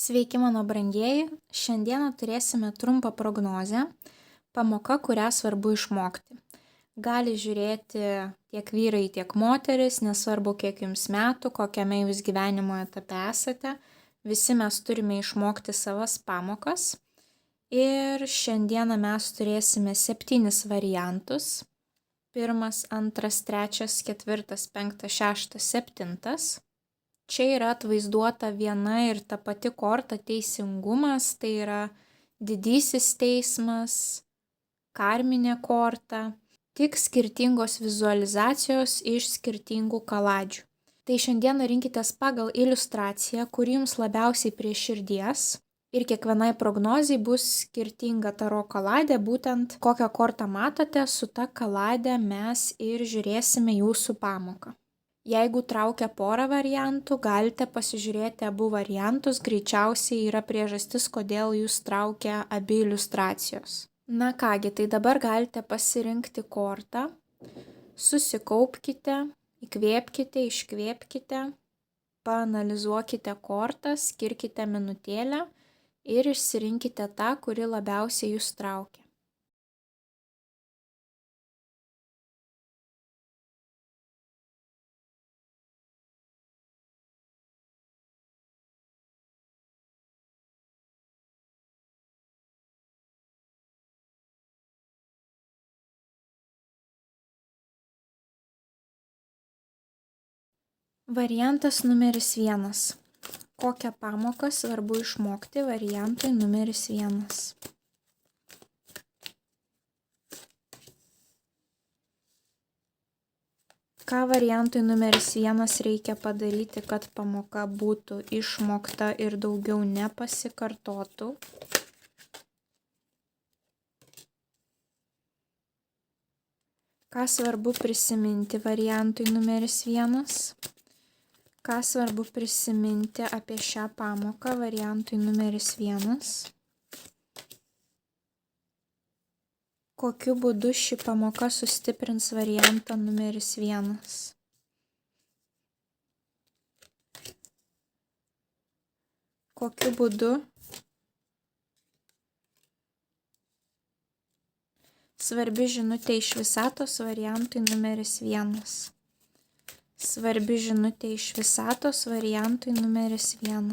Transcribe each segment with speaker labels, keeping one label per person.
Speaker 1: Sveiki mano brangieji, šiandieną turėsime trumpą prognozę, pamoka, kurią svarbu išmokti. Gali žiūrėti tiek vyrai, tiek moteris, nesvarbu kiek jums metų, kokiame jūs gyvenimo etape esate, visi mes turime išmokti savas pamokas. Ir šiandieną mes turėsime 7 variantus. 1, 2, 3, 4, 5, 6, 7. Čia yra atvaizduota viena ir ta pati korta teisingumas, tai yra didysis teismas, karminė korta, tik skirtingos vizualizacijos iš skirtingų kaladžių. Tai šiandieną rinkitės pagal iliustraciją, kuri jums labiausiai prie širdies. Ir kiekvienai prognozijai bus skirtinga taro kaladė, būtent kokią kortą matote, su ta kaladė mes ir žiūrėsime jūsų pamoką. Jeigu traukia porą variantų, galite pasižiūrėti abu variantus, greičiausiai yra priežastis, kodėl jūs traukia abi iliustracijos. Na kągi, tai dabar galite pasirinkti kortą, susikaupkite, įkvėpkite, iškvėpkite, paanalizuokite kortą, skirkite minutėlę ir išsirinkite tą, kuri labiausiai jūs traukia. Variantas numeris 1. Kokią pamoką svarbu išmokti variantui numeris 1. Ką variantui numeris 1 reikia padaryti, kad pamoka būtų išmokta ir daugiau nepasikartotų? Ką svarbu prisiminti variantui numeris 1? Ką svarbu prisiminti apie šią pamoką variantui numeris 1? Kokiu būdu ši pamoka sustiprins variantą numeris 1? Kokiu būdu svarbi žinutė iš visatos variantui numeris 1? Svarbi žinutė iš visatos variantui numeris 1.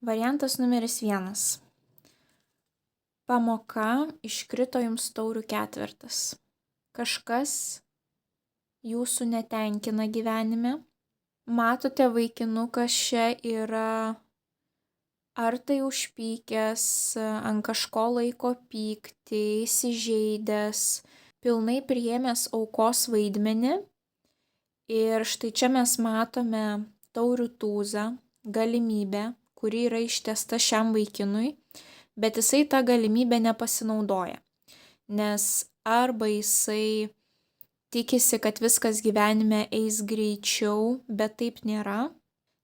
Speaker 1: Variantas numeris 1. Pamoka iškrito jums taurių ketvertas. Kažkas jūsų netenkina gyvenime. Matote, vaikinukas čia yra ar tai užpykęs, ant kažko laiko pyktį, įsižeidęs, pilnai priėmęs aukos vaidmenį. Ir štai čia mes matome taurių tūzą, galimybę, kuri yra ištiesta šiam vaikinui, bet jisai tą galimybę nepasinaudoja. Nes arba jisai tikisi, kad viskas gyvenime eis greičiau, bet taip nėra.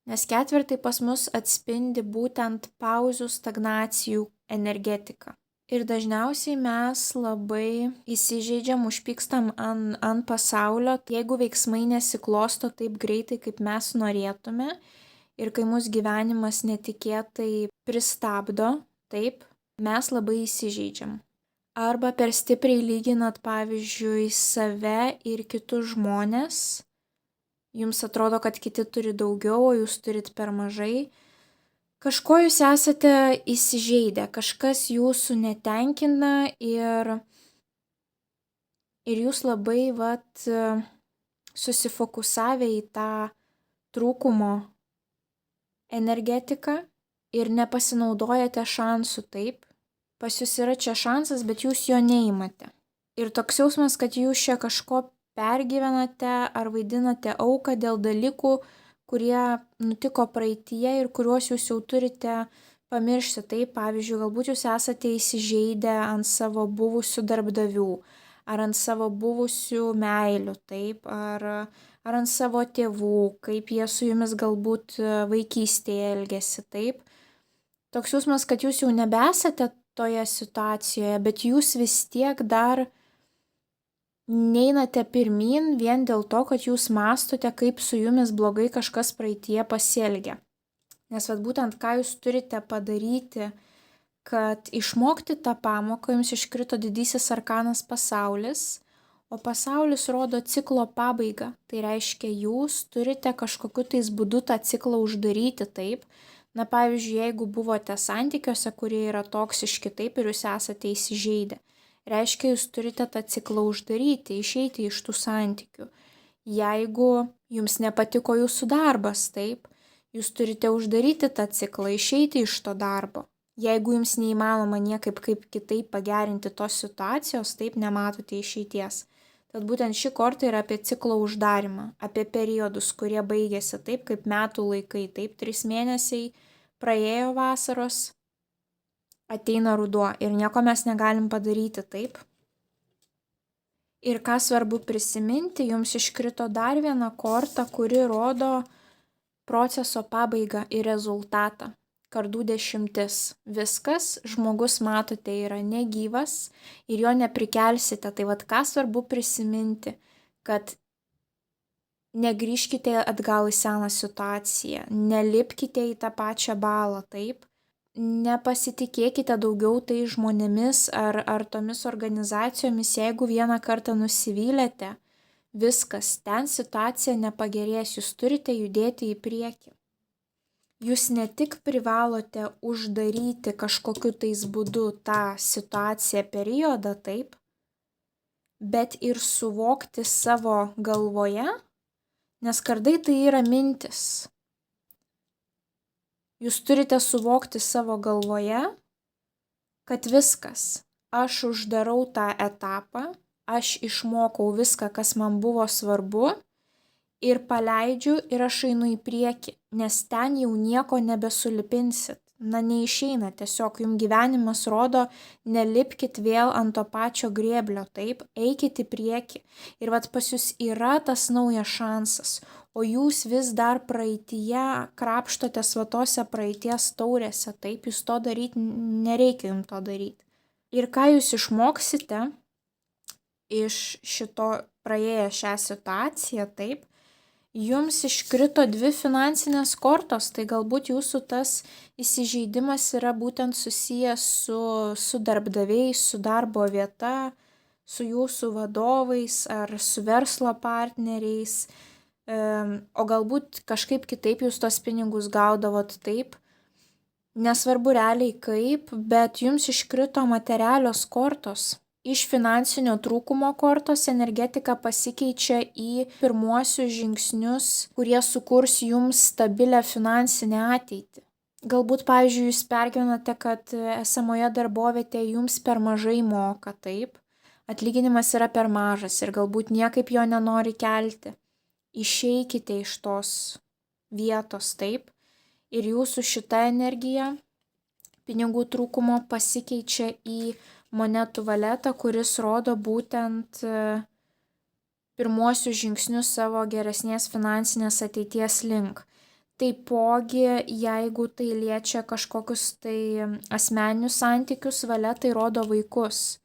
Speaker 1: Nes ketvirtai pas mus atspindi būtent pauzių, stagnacijų energetiką. Ir dažniausiai mes labai įsižeidžiam, užpykstam ant pasaulio, jeigu veiksmai nesiklosto taip greitai, kaip mes norėtume. Ir kai mūsų gyvenimas netikėtai pristabdo, taip, mes labai įsižeidžiam. Arba per stipriai lyginat, pavyzdžiui, save ir kitus žmones. Jums atrodo, kad kiti turi daugiau, o jūs turit per mažai. Kažko jūs esate įsižeidę, kažkas jūsų netenkina ir jūs labai susifokusavę į tą trūkumo energetiką ir nepasinaudojate šansų, taip. Pas jūs yra čia šansas, bet jūs jo neimate. Ir toks jausmas, kad jūs čia kažko pergyvenate ar vaidinate auką dėl dalykų, kurie nutiko praeityje ir kuriuos jūs jau turite pamiršti. Taip, pavyzdžiui, galbūt jūs esate įsižeidę ant savo buvusių darbdavių, ar ant savo buvusių meilių, taip, ar ant savo tėvų, kaip jie su jumis galbūt vaikystėje elgėsi, taip. Toks jausmas, kad jūs jau nebesate toje situacijoje, bet jūs vis tiek dar, neinate pirmyn vien dėl to, kad jūs mąstote, kaip su jumis blogai kažkas praeitie pasielgia. Nes būtent ką jūs turite padaryti, kad išmokti tą pamoką, jums iškrito didysis arkanas pasaulis, o pasaulis rodo ciklo pabaigą. Tai reiškia, jūs turite kažkokiu tais būdu tą ciklą uždaryti taip. Na pavyzdžiui, jeigu buvote santykiuose, kurie yra toksiški taip ir jūs esate įsižeidę, reiškia, jūs turite tą ciklą uždaryti, išeiti iš tų santykių. Jeigu jums nepatiko jūsų darbas, taip, jūs turite uždaryti tą ciklą, išeiti iš to darbo. Jeigu jums neįmanoma niekaip kitaip pagerinti tos situacijos, taip nematote išeities. Tad būtent ši korta yra apie ciklo uždarimą, apie periodus, kurie baigėsi taip, kaip metų laikai, taip, 3 mėnesiai praėjo vasaros, ateina ruduo ir nieko mes negalim padaryti, taip. Ir ką svarbu prisiminti, jums iškrito dar viena korta, kuri rodo proceso pabaigą ir rezultatą. Kardų 10. Viskas, žmogus matote yra negyvas ir jo neprikelsite. Tai ką svarbu prisiminti, kad negrįžkite atgal į seną situaciją, nelipkite į tą pačią balą, taip. Nepasitikėkite daugiau tai žmonėmis ar tomis organizacijomis, jeigu vieną kartą nusivylėte, viskas, ten situacija nepagerės, jūs turite judėti į priekį. Jūs ne tik privalote uždaryti kažkokiu tais būdu tą situaciją periodą, taip, bet ir suvokti savo galvoje, nes kardai tai yra mintis. Jūs turite suvokti savo galvoje, kad viskas, aš uždarau tą etapą, aš išmokau viską, kas man buvo svarbu ir paleidžiu ir aš einu į priekį, nes ten jau nieko nebesulipinsit. Na, neišeina, tiesiog jums gyvenimas rodo, nelipkit vėl ant to pačio grėblio, taip, eikit į priekį. Ir pas jūs yra tas naujas šansas, o jūs vis dar praeityje krapštotės tose praeities taurėse, taip, jūs to daryti, nereikia jums to daryti. Ir ką jūs išmoksite iš šito praėję šią situaciją, taip, jums iškrito 2 finansinės kortos, tai galbūt jūsų tas įsižeidimas yra būtent susijęs su darbdaviais, su darbo vieta, su jūsų vadovais ar su verslo partneriais, o galbūt kažkaip kitaip jūs tos pinigus gaudavot, taip. Nesvarbu realiai kaip, bet jums iškrito materialios kortos. Iš finansinio trūkumo kortos energetika pasikeičia į pirmuosius žingsnius, kurie sukurs jums stabilę finansinę ateitį. Galbūt, pavyzdžiui, jūs pergyvenate, kad esamoje darbovietėje jums per mažai moka, taip, atlyginimas yra per mažas ir galbūt niekaip jo nenori kelti. Išeikite iš tos vietos, taip, ir jūsų šita energija pinigų trūkumo pasikeičia į monetų valetą, kuris rodo būtent pirmuosius žingsnius savo geresnės finansinės ateities link. Taipogi, jeigu tai liečia kažkokius tai asmeninius santykius, valetai rodo vaikus.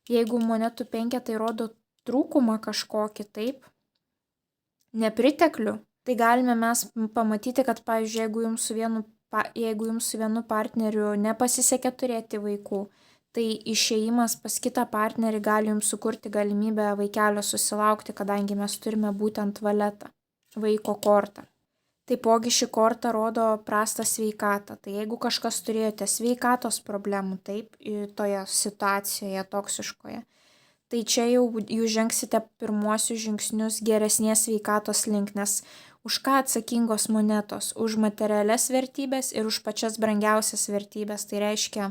Speaker 1: Jeigu monetų penketai rodo trūkumą kažkokį, taip, nepriteklių, tai galime mes pamatyti, kad, pavyzdžiui, jeigu jums su vienu partneriu nepasisekė turėti vaikų, tai išėjimas pas kitą partnerį gali jums sukurti galimybę vaikelio susilaukti, kadangi mes turime būtent valetą, vaiko kortą. Taipogi ši korta rodo prastą sveikatą. Tai jeigu kažkas turėjote sveikatos problemų, taip, toje situacijoje toksiškoje, tai čia jau jūs žengsite pirmuosius žingsnius geresnės sveikatos link, nes už ką atsakingos monetos? Už materialias vertybės ir už pačias brangiausias vertybės. Tai reiškia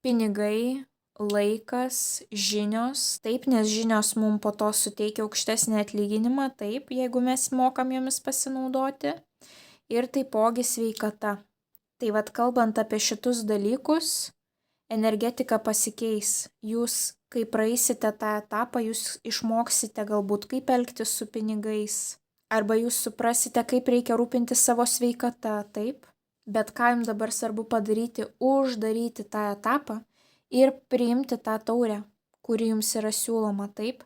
Speaker 1: pinigai, laikas, žinios, taip, nes žinios mums po to suteikia aukštesnį atlyginimą, taip, jeigu mes mokam jomis pasinaudoti, ir taipogi sveikata. Tai kalbant apie šitus dalykus, energetika pasikeis. Jūs, kai praeisite tą etapą, jūs išmoksite galbūt, kaip elgtis su pinigais, arba jūs suprasite, kaip reikia rūpinti savo sveikata, taip. Bet ką jums dabar svarbu padaryti, uždaryti tą etapą ir priimti tą taurę, kuri jums yra siūloma, taip,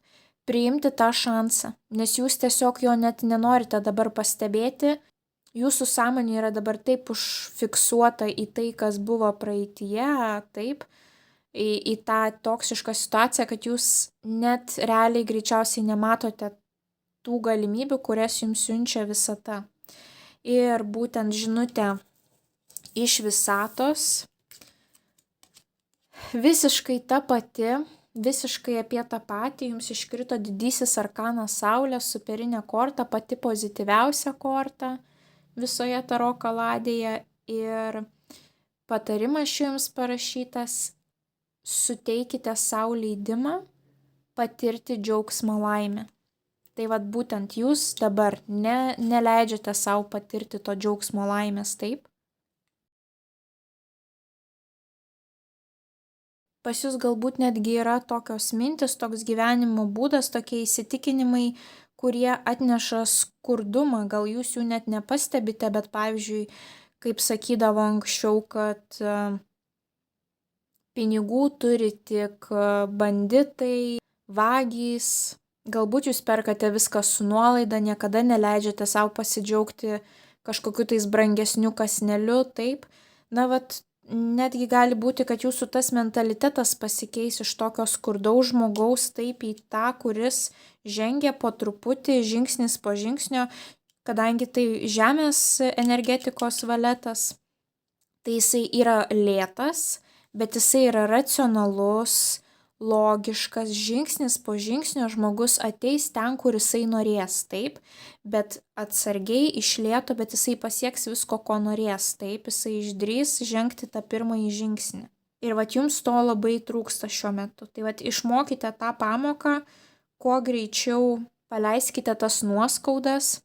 Speaker 1: priimti tą šansą, nes jūs tiesiog jo net nenorite dabar pastebėti. Jūsų sąmonė yra dabar taip užfiksuota į tai, kas buvo praeitie, taip, į tą toksišką situaciją, kad jūs net realiai greičiausiai nematote tų galimybių, kurias jums siunčia visata. Ir būtent žinutė iš visatos visiškai ta pati, visiškai apie tą patį, jums iškrito didysis arkanas Saulė, superinė korta, pati pozityviausia korta visoje taro kaladėje. Ir patarimas jums parašytas: suteikite sau leidimą patirti džiaugsmą, laimę. Tai vat būtent jūs dabar neleidžiate sau patirti to džiaugsmo, laimės, taip? Pas jūs galbūt netgi yra tokios mintis, toks gyvenimo būdas, tokie įsitikinimai, kurie atneša skurdumą. Gal jūs jų net nepastebite, bet pavyzdžiui, kaip sakydavo anksčiau, kad pinigų turi tik banditai, vagys. Galbūt jūs perkate viską su nuolaida, niekada neleidžiate savo pasidžiaugti kažkokiu tais brangesniu kasneliu, taip. Na, vat, netgi gali būti, kad jūsų tas mentalitetas pasikeis iš tokio skurdaus žmogaus taip į tą, kuris žengia po truputį, žingsnis po žingsnio, kadangi tai žemės energetikos valetas, tai jisai yra lėtas, bet jisai yra racionalus, logiškas, žingsnis po žingsnio žmogus ateis ten, kur jisai norės, taip, bet atsargiai, iš lėto, bet jisai pasieks visko, ko norės, taip, jisai išdrys žengti tą pirmąjį žingsnį. Ir vat jums to labai trūksta šiuo metu. Tai vat išmokite tą pamoką, kuo greičiau paleiskite tas nuoskaudas.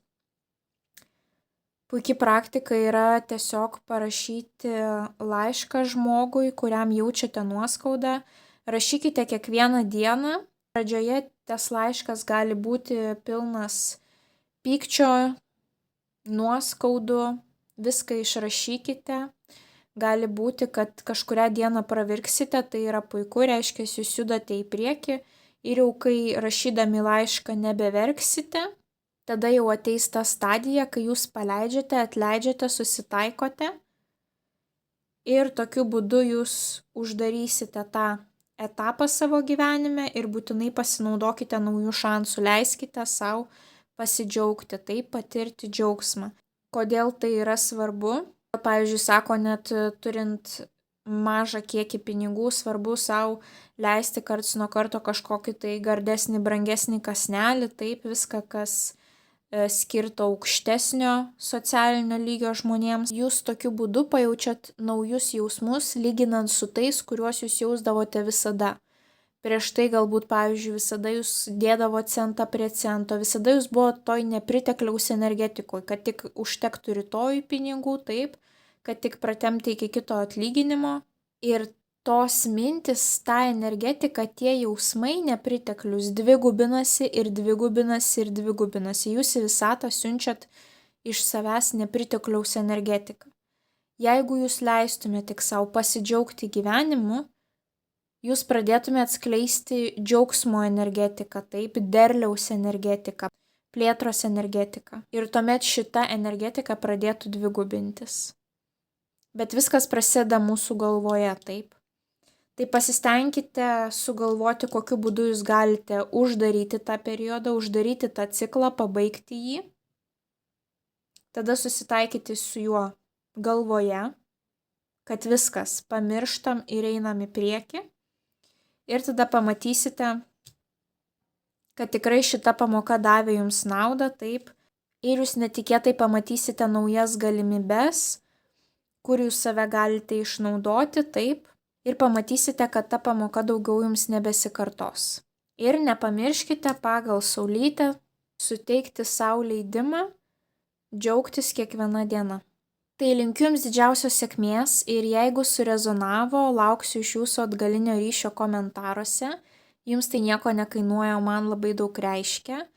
Speaker 1: Puikiai praktika yra tiesiog parašyti laišką žmogui, kuriam jaučiate nuoskaudą. Rašykite kiekvieną dieną. Pradžioje tas laiškas gali būti pilnas pykčio, nuoskaudų, viską išrašykite. Gali būti, kad kažkurią dieną pravirksite, tai yra puiku, reiškia, jūs judate į priekį. Ir jau kai rašydami laišką nebeverksite, tada jau ateis ta stadija, kai jūs paleidžiate, atleidžiate, susitaikote. Ir tokiu būdu jūs uždarysite tą etapą savo gyvenime ir būtinai pasinaudokite naujų šansų, leiskite savo pasidžiaugti, taip, patirti džiaugsmą. Kodėl tai yra svarbu? Pavyzdžiui, sako, net turint mažą kiekį pinigų, svarbu savo leisti karts nuo karto kažkokį tai gardesnį, brangesnį kasnelį, taip, viską, kas skirto aukštesnio socialinio lygio žmonėms. Jūs tokiu būdu pajaučiat naujus jausmus, lyginant su tais, kuriuos jūs jausdavote visada. Prieš tai galbūt, pavyzdžiui, visada jūs dėdavo centą prie cento, visada jūs buvo toj nepritekliaus energetikoje, kad tik užtektų rytoj pinigų, taip, kad tik pratemti iki kito atlyginimo. Ir tos mintis, ta energetika, tie jausmai nepriteklius dvigubinasi ir dvigubinasi ir dvigubinasi. Jūs į visatą siunčiat iš savęs nepritekliaus energetiką. Jeigu jūs leistumėte tik savo pasidžiaugti gyvenimu, jūs pradėtumėte skleisti džiaugsmo energetiką, taip, derliaus energetiką, plėtros energetiką. Ir tuomet šita energetika pradėtų dvigubintis. Bet viskas prasideda mūsų galvoje, taip. Tai pasistengkite sugalvoti, kokiu būdu jūs galite uždaryti tą periodą, uždaryti tą ciklą, pabaigti jį. Tada susitaikyti su juo galvoje, kad viskas, pamirštam ir einam į priekį. Ir tada pamatysite, kad tikrai šita pamoka davė jums naudą, taip. Ir jūs netikėtai pamatysite naujas galimybes, kur jūs save galite išnaudoti, taip. Ir pamatysite, kad ta pamoka daugiau jums nebesikartos. Ir nepamirškite pagal saulytę suteikti sau leidimą džiaugtis kiekviena diena. Tai linkiu jums didžiausios sėkmės ir jeigu surezonavo, lauksiu iš jūsų atgalinio ryšio komentaruose. Jums tai nieko nekainuoja, man labai daug reiškia.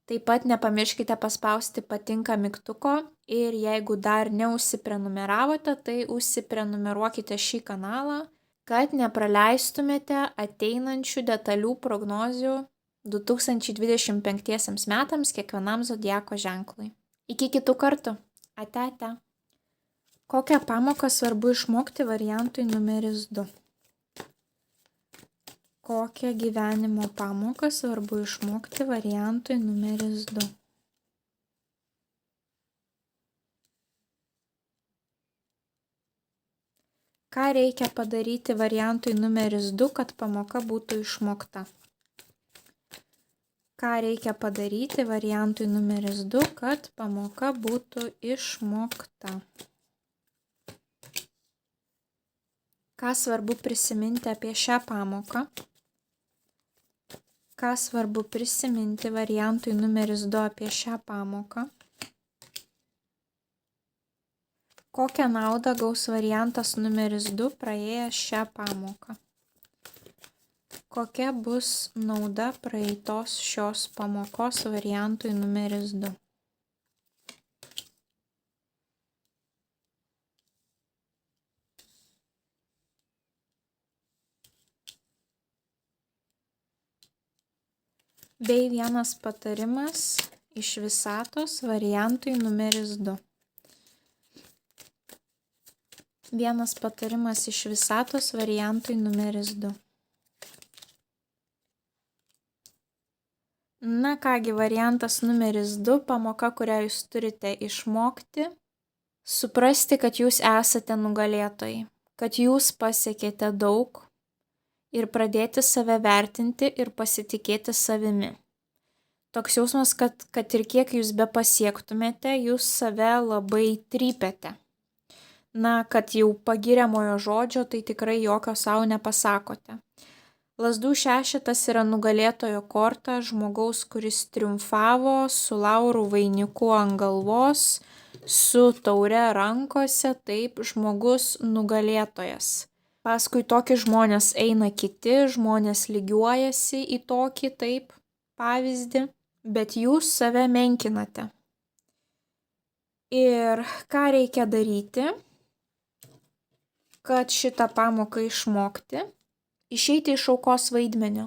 Speaker 1: Taip pat nepamirškite paspausti patinka mygtuko ir jeigu dar neužsiprenumeravote, tai užsiprenumeruokite šį kanalą, kad nepraleistumėte ateinančių detalių prognozių 2025 metams kiekvienam zodiako ženklui. Iki kitų kartų. Ate, ate. Kokią pamoką svarbu išmokti variantui numeris 2? Kokią gyvenimo pamoką svarbu išmokti variantui numeris 2? Ką reikia padaryti variantui numeris 2, kad pamoka būtų išmokta? Ką reikia padaryti variantui numeris 2, kad pamoka būtų išmokta? Ką svarbu prisiminti apie šią pamoką? Ką svarbu prisiminti variantui numeris 2 apie šią pamoką? Kokią naudą gaus variantas numeris 2 praėjęs šią pamoką? Kokia bus nauda praeitos šios pamokos variantui numeris 2? Bei vienas patarimas iš visatos variantui numeris 2. Vienas patarimas iš visatos variantui numeris 2. Na kągi, variantas numeris 2, pamoka, kurią jūs turite išmokti, suprasti, kad jūs esate nugalėtojai, kad jūs pasiekėte daug ir pradėti save vertinti ir pasitikėti savimi. Toks jausmas, kad ir kiek jūs be pasiektumėte, jūs save labai trypiate. Na, kad jau pagiriamojo žodžio, tai tikrai jokio savo nepasakote. Lazdų šešetas yra nugalėtojo korta, žmogaus, kuris triumfavo, su laurų vainiku ant galvos, su taure rankose, taip, žmogus nugalėtojas. Paskui tokį žmonės eina kiti, žmonės lygiuojasi į tokį, taip, pavyzdį, bet jūs save menkinate. Ir ką reikia daryti, kad šitą pamoką išmokti? Išeiti iš aukos vaidmenio.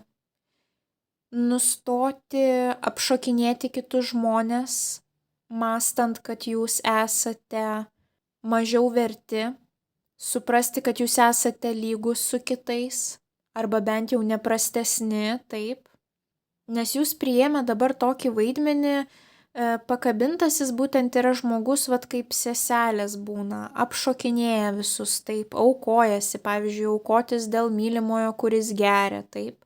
Speaker 1: Nustoti apšokinėti kitus žmonės, mąstant, kad jūs esate mažiau verti, suprasti, kad jūs esate lygus su kitais, arba bent jau neprastesni, taip. Nes jūs priėmė dabar tokį vaidmenį, pakabintasis būtent yra žmogus, vat kaip seselės būna, apšokinėja visus, taip, aukojasi, pavyzdžiui, aukotis dėl mylimojo, kuris geria, taip.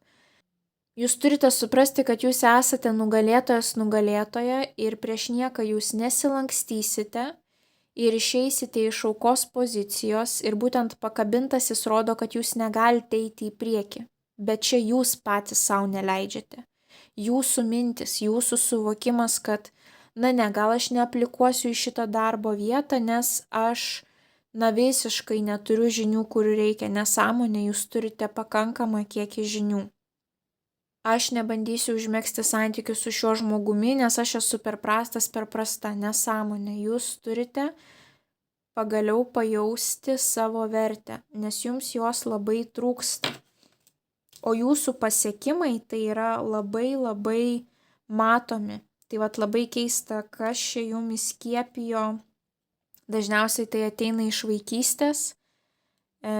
Speaker 1: Jūs turite suprasti, kad jūs esate nugalėtojas nugalėtoja ir prieš nieką jūs nesilankstysite ir išeisite iš aukos pozicijos ir būtent pakabintasis rodo, kad jūs negalite eiti į priekį, bet čia jūs patys savo neleidžiate. Jūsų mintis, jūsų suvokimas, kad gal aš neaplikuosiu į šitą darbo vietą, nes aš, visiškai neturiu žinių, kurių reikia. Nesąmonė, jūs turite pakankamą kiekį žinių. Aš nebandysiu užmegzti santykių su šiuo žmogumi, nes aš esu per prastas, per prasta. Nesąmonė, jūs turite pagaliau pajausti savo vertę, nes jums jos labai trūksta. O jūsų pasiekimai tai yra labai labai matomi. Tai vat labai keista, kas čia jums įskiepijo. Dažniausiai tai ateina iš vaikystės.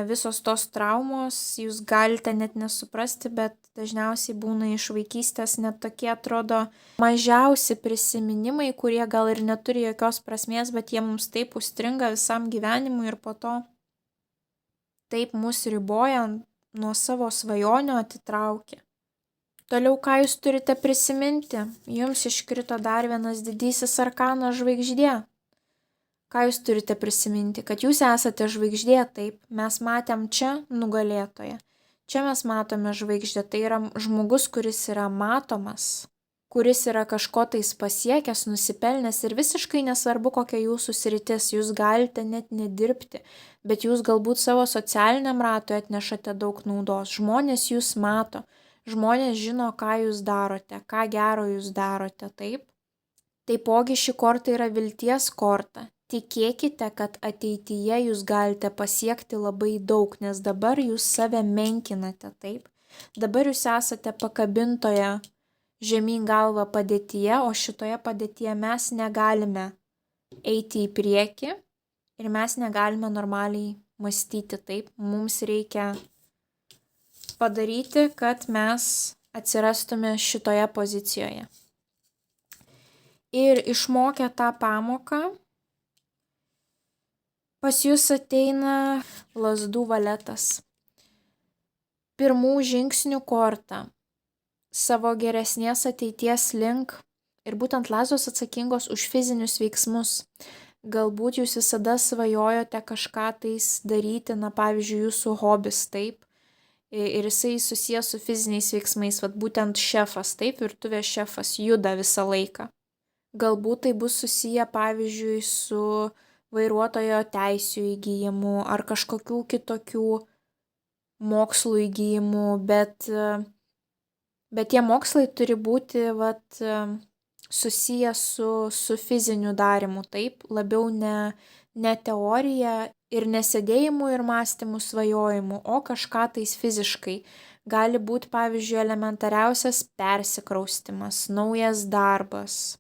Speaker 1: Visos tos traumos, jūs galite net nesuprasti, bet dažniausiai būna iš vaikystės net tokie atrodo mažiausi prisiminimai, kurie gal ir neturi jokios prasmės, bet jie mums taip užstringa visam gyvenimui ir po to taip mus riboja, nuo savo svajonių atitraukia. Toliau, ką jūs turite prisiminti? Jums iškrito dar vienas didysis arkanas žvaigždė. Ką jūs turite prisiminti? Kad jūs esate žvaigždė, taip. Mes matėm čia nugalėtoją. Čia mes matome žvaigždę. Tai yra žmogus, kuris yra matomas, kuris yra kažko tais pasiekęs, nusipelnęs ir visiškai nesvarbu, kokia jūsų sritis. Jūs galite net nedirbti, bet jūs galbūt savo socialiniam ratui atnešate daug naudos. Žmonės jūs mato. Žmonės žino, ką jūs darote, ką gero jūs darote, taip. Taipogi ši korta yra vilties korta. Tikėkite, kad ateityje jūs galite pasiekti labai daug, nes dabar jūs save menkinate, taip. Dabar jūs esate pakabintoje žemyn galva padėtyje, o šitoje padėtyje mes negalime eiti į priekį ir mes negalime normaliai mąstyti taip. Mums reikia padaryti, kad mes atsirastume šitoje pozicijoje. Ir išmokę tą pamoką, pas jūs ateina lazdų valetas. Pirmų žingsnių korta savo geresnės ateities link ir būtent lazdos atsakingos už fizinius veiksmus. Galbūt jūs visada svajojote kažką tais daryti, pavyzdžiui, jūsų hobis, taip, ir jisai susijęs su fiziniais veiksmais, būtent šefas, taip, virtuvės šefas juda visą laiką. Galbūt tai bus susiję, pavyzdžiui, su vairuotojo teisių įgyjimu ar kažkokių kitokių mokslų įgyjimu, bet tie mokslai turi būti susiję su fiziniu darymu, taip, labiau ne teorija ir nesėdėjimu ir mąstymu svajojimu, o kažką tais fiziškai. Gali būti, pavyzdžiui, elementariausias persikraustymas, naujas darbas,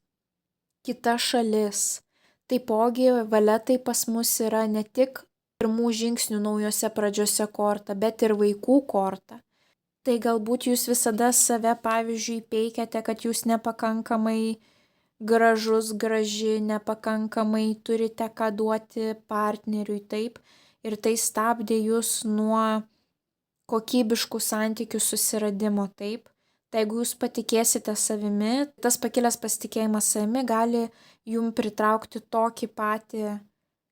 Speaker 1: kita šalis. Taipogi valetai pas mus yra ne tik pirmų žingsnių naujose pradžiose korta, bet ir vaikų korta. Tai galbūt jūs visada save, pavyzdžiui, peikiate, kad jūs nepakankamai gražus, graži, nepakankamai turite ką duoti partneriui, taip, ir tai stabdė jūs nuo kokybiškų santykių susiradimo, taip. Tai jeigu jūs patikėsite savimi, tas pakilęs pasitikėjimas savimi gali jums pritraukti tokį patį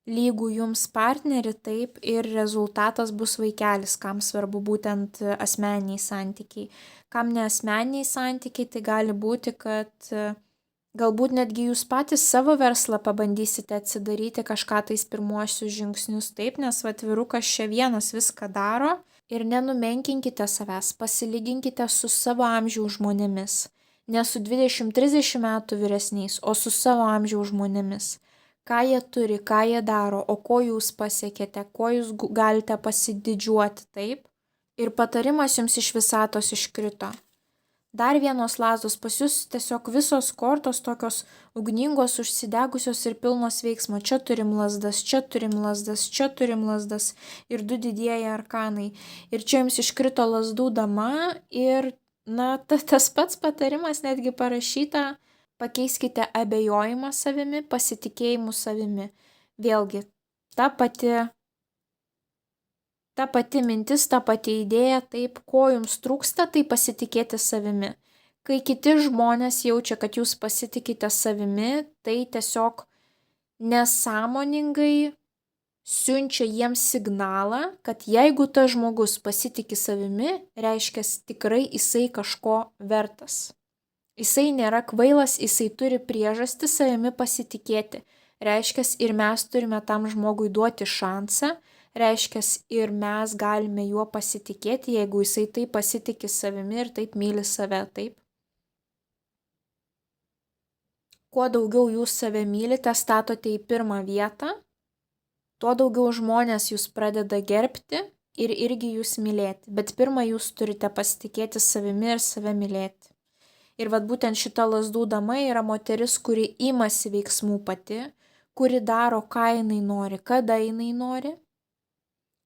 Speaker 1: lygų jums partnerį, taip, ir rezultatas bus vaikelis, kam svarbu būtent asmeniniai santykiai. Kam ne asmeniniai santykiai, tai gali būti, kad galbūt netgi jūs patys savo verslą pabandysite atsidaryti kažką tais pirmuosius žingsnius, taip, nes vyrukas čia vienas viską daro. Ir nenumenkinkite savęs, pasilyginkite su savo amžiaus žmonėmis. Ne su 20-30 metų vyresniais, o su savo amžiaus žmonėmis. Ką jie turi, ką jie daro, o ko jūs pasiekėte, ko jūs galite pasididžiuoti, taip. Ir patarimas jums iš visatos iškrito. Dar vienos lazdos, pas jūs tiesiog visos kortos tokios ugningos, užsidegusios ir pilnos veiksmo. Čia turim lazdas, čia turim lazdas, čia turim lazdas ir 2 didieji arkanai. Ir čia jums iškrito lazdų dama ir, tas pats patarimas netgi parašyta, pakeiskite abejojimą savimi, pasitikėjimu savimi. Vėlgi, ta pati mintis, ta pati idėja, taip, ko jums trūksta, tai pasitikėti savimi. Kai kiti žmonės jaučia, kad jūs pasitikite savimi, tai tiesiog nesąmoningai siunčia jiems signalą, kad jeigu tas žmogus pasitiki savimi, reiškia tikrai jisai kažko vertas. Jisai nėra kvailas, jisai turi priežastį savimi pasitikėti. Reiškia, ir mes turime tam žmogui duoti šansą. Reiškia, ir mes galime juo pasitikėti, jeigu jisai taip pasitiki savimi ir taip myli save, taip. Kuo daugiau jūs save mylite, statote į pirmą vietą, tuo daugiau žmonės jūs pradeda gerbti ir irgi jūs mylėti. Bet pirmą jūs turite pasitikėti savimi ir save mylėti. Ir būtent šita lazdų dama yra moteris, kuri imasi veiksmų pati, kuri daro, ką jinai nori, kada jinai nori.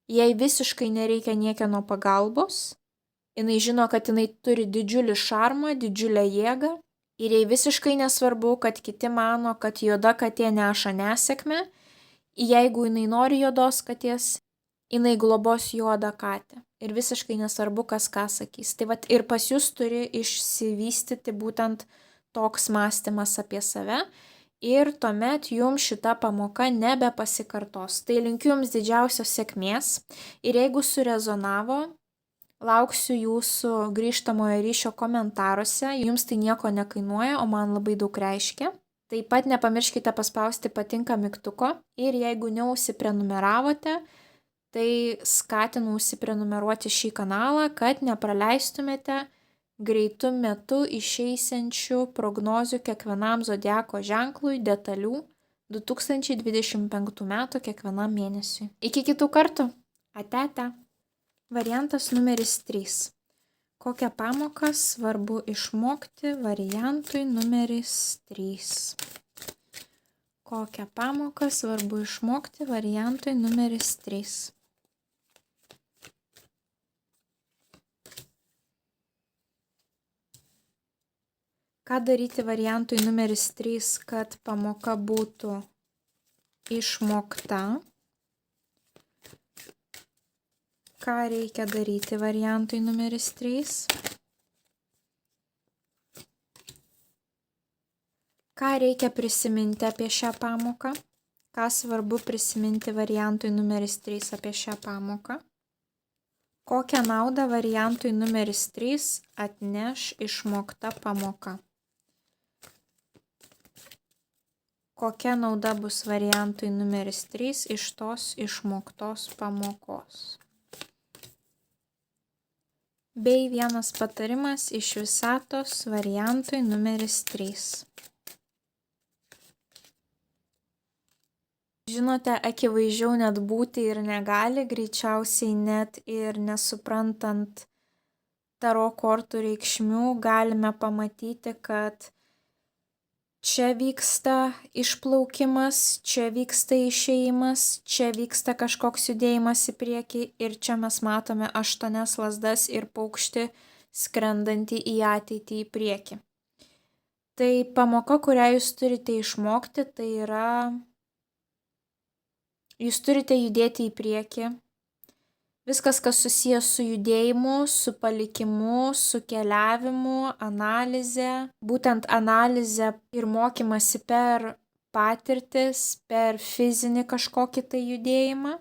Speaker 1: Jai visiškai nereikia niekieno pagalbos, jinai žino, kad jinai turi didžiulį šarmą, didžiulę jėgą ir jai visiškai nesvarbu, kad kiti mano, kad juoda katė neša nesėkmę. Jeigu jinai nori juodos katės, jinai globos juodą katę ir visiškai nesvarbu, kas ką sakys. Tai ir pas jūs turi išsivystyti būtent toks mąstymas apie save. Ir tuomet jums šita pamoka nebepasikartos. Tai linkiu jums didžiausios sėkmės. Ir jeigu surezonavo, lauksiu jūsų grįžtamojo ryšio komentaruose. Jums tai nieko nekainuoja, o man labai daug reiškia. Taip pat nepamirškite paspausti patinka mygtuko. Ir jeigu neužsiprenumeravote, tai skatinu užsiprenumeruoti šį kanalą, kad nepraleistumėte greitu metu išeisiančių prognozių kiekvienam zodiako ženklui detalių 2025 metų kiekvienam mėnesiui. Iki kitų kartų. Ate. Variantas numeris 3. Kokią pamoką svarbu išmokti variantui numeris 3? Kokią pamoką svarbu išmokti variantui numeris 3? Ką daryti variantui numeris 3, kad pamoka būtų išmokta? Ką reikia daryti variantui numeris 3? Ką reikia prisiminti apie šią pamoką? Ką svarbu prisiminti variantui numeris 3 apie šią pamoką? Kokią naudą variantui numeris 3 atneš išmokta pamoka? Kokia nauda bus variantui numeris 3 iš tos išmoktos pamokos? Bei vienas patarimas iš visatos variantui numeris 3. Žinote, akivaizdžiau net būti ir negali, greičiausiai net ir nesuprantant taro kortų reikšmių galime pamatyti, kad čia vyksta išplaukimas, čia vyksta išėjimas, čia vyksta kažkoks judėjimas į priekį ir čia mes matome 8 lazdas ir paukštį skrendantį į ateitį į priekį. Tai pamoka, kurią jūs turite išmokti, tai yra jūs turite judėti į priekį. Viskas, kas susijęs su judėjimu, su palikimu, su keliavimu, analize, būtent analize ir mokymasi per patirtis, per fizinį kažkokį tai judėjimą.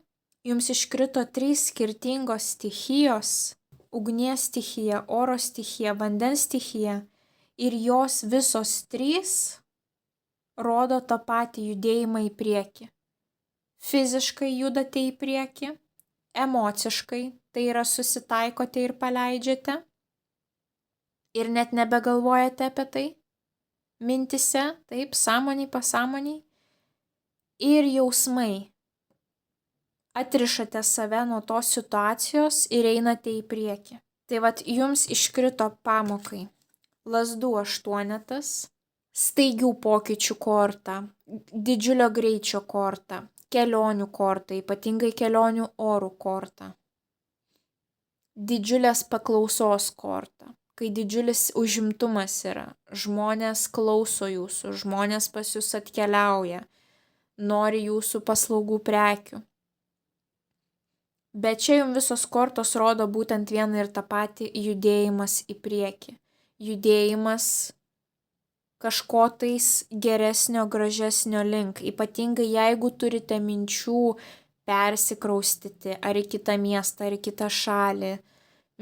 Speaker 1: Jums iškrito 3 skirtingos stichijos – ugnies stichija, oro stichija, vandens stichija ir jos visos 3 rodo tą patį judėjimą į priekį. Fiziškai judate į priekį, emociškai, tai yra susitaikote ir paleidžiate ir net nebegalvojate apie tai, mintise, taip, sąmoniai, pasąmoniai ir jausmai. Atrišate save nuo tos situacijos ir einate į priekį. Tai vat jums iškrito pamokai lazdų 8, staigių pokyčių korta, didžiulio greičio korta, kelionių korta, ypatingai kelionių orų korta, didžiulės paklausos korta, kai didžiulis užimtumas yra, žmonės klauso jūsų, žmonės pas jūs atkeliauja, nori jūsų paslaugų prekių. Bet čia jums visos kortos rodo būtent vieną ir tą patį judėjimas į priekį, judėjimas kažko tais geresnio, gražesnio link, ypatingai jeigu turite minčių persikraustyti ar į kitą miestą, ar į kitą šalį,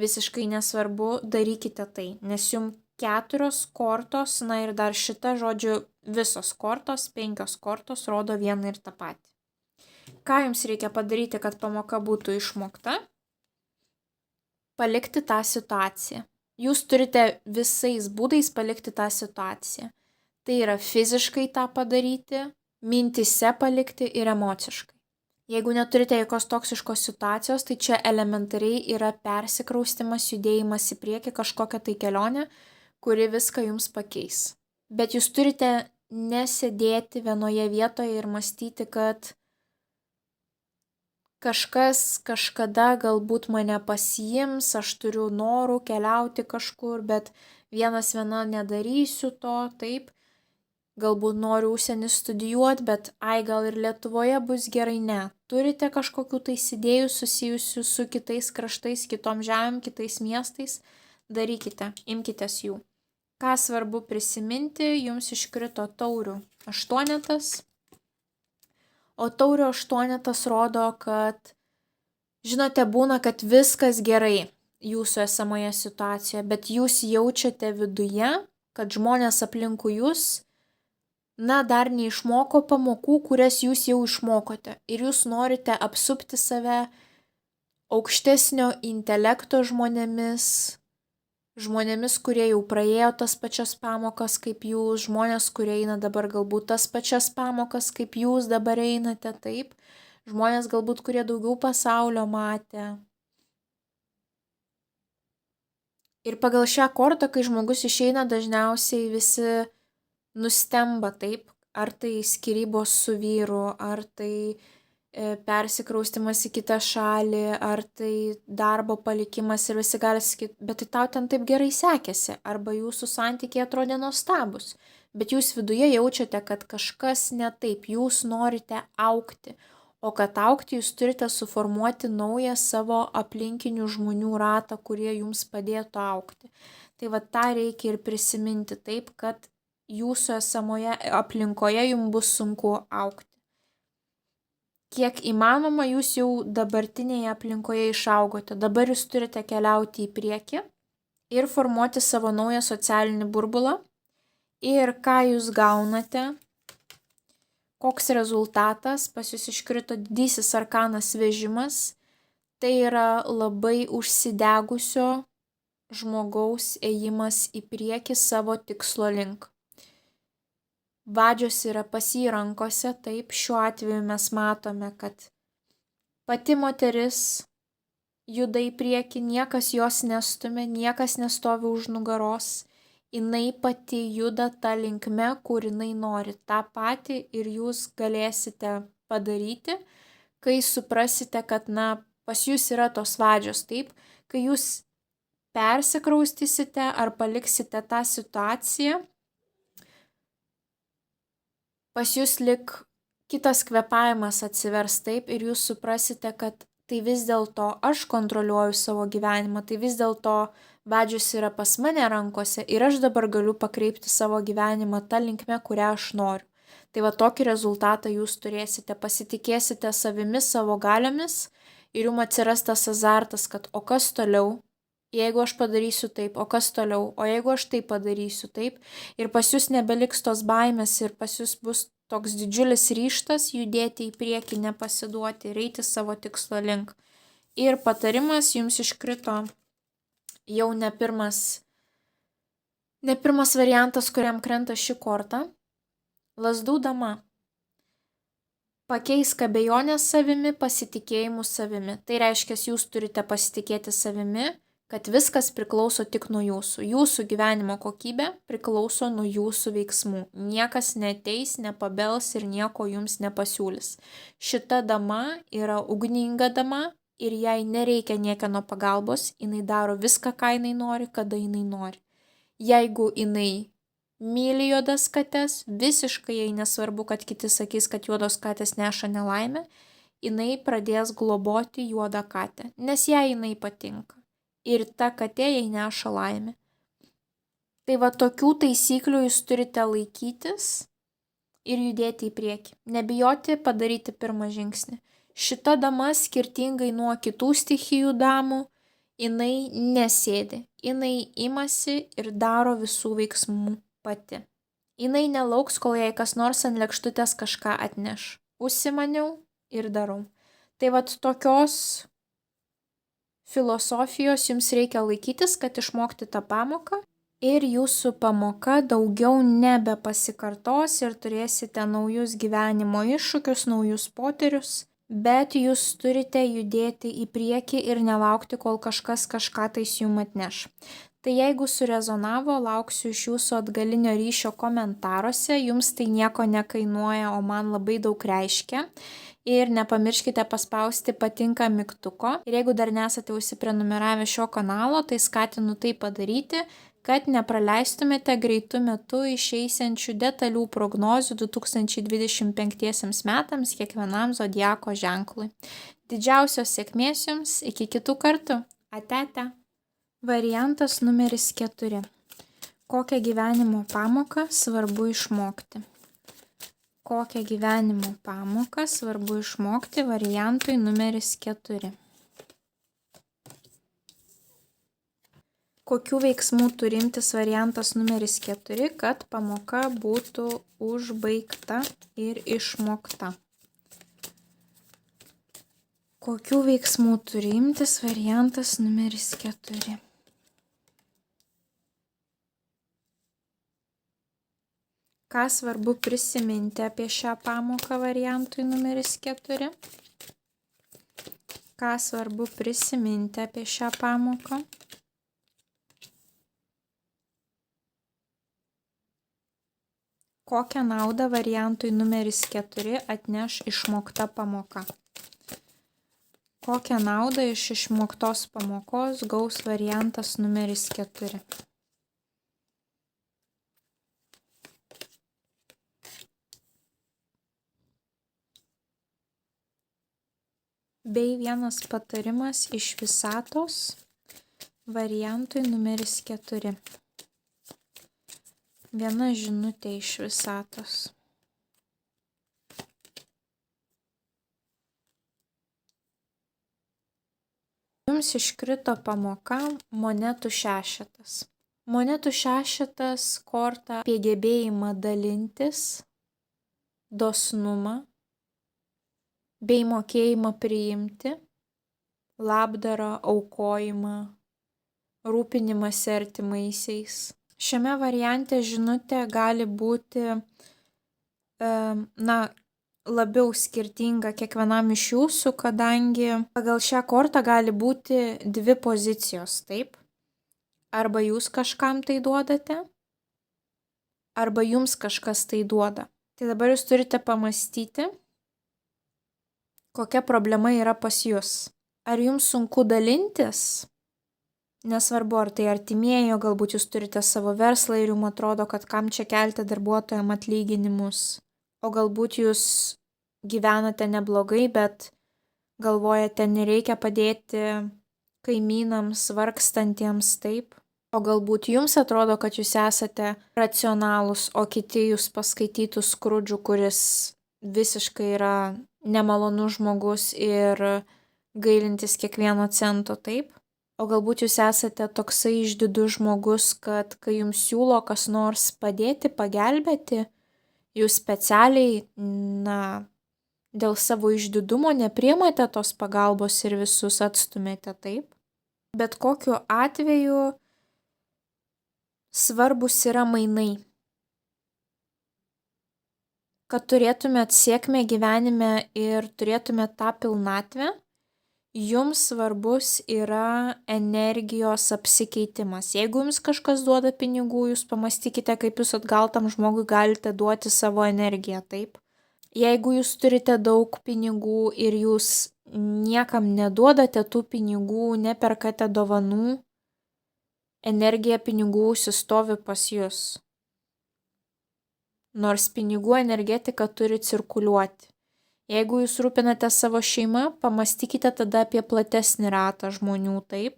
Speaker 1: visiškai nesvarbu, darykite tai, nes jums 4 kortos, na ir dar šita, žodžiu, visos kortos, 5 kortos rodo vieną ir tą patį. Ką jums reikia padaryti, kad pamoka būtų išmokta? Palikti tą situaciją. Jūs turite visais būdais palikti tą situaciją. Tai yra fiziškai tą padaryti, mintise palikti ir emociškai. Jeigu neturite jokios toksiškos situacijos, tai čia elementariai yra persikraustimas, judėjimas į priekį, kažkokia tai kelionė, kuri viską jums pakeis. Bet jūs turite nesėdėti vienoje vietoje ir mąstyti, kad kažkas kažkada galbūt mane pasiims, aš turiu norų keliauti kažkur, bet viena nedarysiu to, taip. Galbūt noriu užsienį studijuoti, bet gal ir Lietuvoje bus gerai, ne. Turite kažkokių tai idėjų susijusių su kitais kraštais, kitom žemėm, kitais miestais, darykite, imkitės jų. Ką svarbu prisiminti, jums iškrito taurių 8. O taurio 8 rodo, kad, žinote, būna, kad viskas gerai jūsų esamoje situacijoje, bet jūs jaučiate viduje, kad žmonės aplinkui jūs, dar neišmoko pamokų, kurias jūs jau išmokote. Ir jūs norite apsupti save aukštesnio intelekto žmonėmis, kurie jau praėjo tas pačias pamokas kaip jūs, žmonės, kurie eina dabar galbūt tas pačias pamokas kaip jūs dabar einate, taip. Žmonės galbūt, kurie daugiau pasaulio matė. Ir pagal šią kortą, kai žmogus išeina, dažniausiai visi nustemba taip, ar tai skyrybos su vyru, ar tai persikraustimas į kitą šalį, ar tai darbo palikimas ir visi gali sakyti, bet tai tau ten taip gerai sekėsi, arba jūsų santykiai atrodė nuostabus, bet jūs viduje jaučiate, kad kažkas ne taip, jūs norite augti, o kad augti jūs turite suformuoti naują savo aplinkinių žmonių ratą, kurie jums padėtų augti. Tai va tą reikia ir prisiminti taip, kad jūsų esamoje aplinkoje jums bus sunku augti. Kiek įmanoma, jūs jau dabartinėje aplinkoje išaugote. Dabar jūs turite keliauti į priekį ir formuoti savo naują socialinį burbulą. Ir ką jūs gaunate, koks rezultatas, pas jūs iškrito didysis arkanas vežimas, tai yra labai užsidegusio žmogaus ėjimas į priekį savo tikslo link. Vadžios yra pas jį rankose, taip, šiuo atveju mes matome, kad pati moteris juda į priekį, niekas jos nestumia, niekas nestovi už nugaros, jinai pati juda tą linkme, kur jinai nori. Ta pati ir jūs galėsite padaryti, kai suprasite, kad, pas jūs yra tos vadžios, taip, kai jūs persikraustysite ar paliksite tą situaciją, pas jūs lik kitas kvėpavimas atsivers taip ir jūs suprasite, kad tai vis dėlto aš kontroliuoju savo gyvenimą, tai vis dėlto vadžius yra pas mane rankose ir aš dabar galiu pakreipti savo gyvenimą tą linkme, kurią aš noriu. Tai va tokį rezultatą jūs turėsite, pasitikėsite savimi, savo galiomis ir jums atsiras tas azartas, kad o kas toliau? Jeigu aš padarysiu taip, o kas toliau, o jeigu aš tai padarysiu taip, ir pas jūs nebeliks tos baimės ir pas jūs bus toks didžiulis ryžtas judėti į priekį, nepasiduoti ir eiti savo tikslo link. Ir patarimas jums iškrito jau ne pirmas variantas, kuriam krenta ši korta. Lazdų dama. Pakeisk abejonės savimi, pasitikėjimu savimi. Tai reiškia, jūs turite pasitikėti savimi, kad viskas priklauso tik nuo jūsų. Jūsų gyvenimo kokybė priklauso nuo jūsų veiksmų. Niekas neteis, nepabels ir nieko jums nepasiūlys. Šita dama yra ugninga dama ir jai nereikia niekieno pagalbos, jinai daro viską, ką jinai nori, kada jinai nori. Jeigu jinai myli juodas kates, visiškai jai nesvarbu, kad kiti sakys, kad juodos katės neša nelaimę, jinai pradės globoti juodą katę, nes jai jinai patinka. Ir ta katė jai neša laimę. Tai va tokių taisyklių jūs turite laikytis ir judėti į priekį. Nebijoti padaryti pirmą žingsnį. Šita dama, skirtingai nuo kitų stichijų damų, jinai nesėdi. Jinai imasi ir daro visų veiksmų pati. Jinai nelauks, kol jai kas nors ant lėkštutės kažką atneš. Užsimaniau ir darau. Tai va tokios filosofijos jums reikia laikytis, kad išmokti tą pamoką ir jūsų pamoka daugiau nebepasikartos ir turėsite naujus gyvenimo iššūkius, naujus potyrius, bet jūs turite judėti į priekį ir nelaukti, kol kažkas kažką tais jums atneš. Tai jeigu surezonavo, lauksiu iš jūsų atgalinio ryšio komentaruose, jums tai nieko nekainuoja, o man labai daug reiškia. Ir nepamirškite paspausti patinka mygtuko. Ir jeigu dar nesate užsiprenumeravę šio kanalo, tai skatinu tai padaryti, kad nepraleistumėte greitu metu išeisiančių detalių prognozių 2025 metams kiekvienam zodiako ženklui. Didžiausios sėkmės jums, iki kitų kartų. Ate. Variantas numeris 4. Kokią gyvenimo pamoką svarbu išmokti? Kokią gyvenimo pamoką svarbu išmokti variantui numeris 4. Kokių veiksmų turi imtis variantas numeris 4, kad pamoka būtų užbaigta ir išmokta? Kokių veiksmų turi imtis variantas numeris 4? Ką svarbu prisiminti apie šią pamoką variantui numeris 4? Ką svarbu prisiminti apie šią pamoką? Kokią naudą variantui numeris 4 atneš išmokta pamoka? Kokią naudą iš išmoktos pamokos gaus variantas numeris 4? Bei vienas patarimas iš visatos variantui numeris 4. Viena žinutė iš visatos. Jums iškrito pamoka monetų šešetas. Monetų šešetas korta apie gebėjimą dalintis, dosnumą bei mokėjimą priimti, labdarą, aukojimą, rūpinimąsi artimaisiais. Šiame variante žinutė gali būti labiau skirtinga kiekvienam iš jūsų, kadangi pagal šią kortą gali būti dvi pozicijos, taip? Arba jūs kažkam tai duodate, arba jums kažkas tai duoda. Tai dabar jūs turite pamastyti, kokia problema yra pas jus. Ar jums sunku dalintis? Nesvarbu, ar tai artimieji, o galbūt jūs turite savo verslą ir jums atrodo, kad kam čia kelti darbuotojams atlyginimus. O galbūt jūs gyvenate neblogai, bet galvojate, nereikia padėti kaimynams, vargstantiems, taip. O galbūt jums atrodo, kad jūs esate racionalūs, o kiti jūs paskaitytų Skrudžų, kuris visiškai yra nemalonus žmogus ir gailintis kiekvieno cento, taip. O galbūt jūs esate toksai išdidus žmogus, kad kai jums siūlo kas nors padėti, pagelbėti, jūs specialiai, dėl savo išdidumo nepriimate tos pagalbos ir visus atstumėte, taip. Bet kokiu atveju svarbus yra mainai. Kad turėtumėt sėkmę gyvenime ir turėtumėt tą pilnatvę, jums svarbus yra energijos apsikeitimas. Jeigu jums kažkas duoda pinigų, jūs pamastykite, kaip jūs atgal tam žmogui galite duoti savo energiją, taip? Jeigu jūs turite daug pinigų ir jūs niekam neduodate tų pinigų, neperkate dovanų, energija pinigų užsistovi pas jus. Nors pinigų energetika turi cirkuliuoti. Jeigu jūs rūpinate savo šeimą, pamastykite tada apie platesnį ratą žmonių, taip?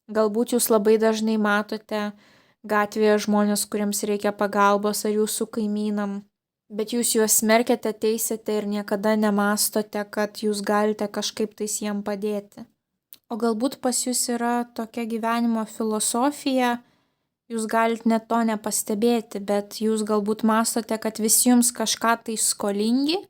Speaker 1: Galbūt jūs labai dažnai matote gatvėje žmonės, kuriems reikia pagalbos ar jūsų kaimynam, bet jūs juos smerkiate, teisiate ir niekada nemastote, kad jūs galite kažkaip tais jiem padėti. O galbūt pas jūs yra tokia gyvenimo filosofija, jūs galite net to nepastebėti, bet jūs galbūt mastote, kad visi jums kažką tai skolingi,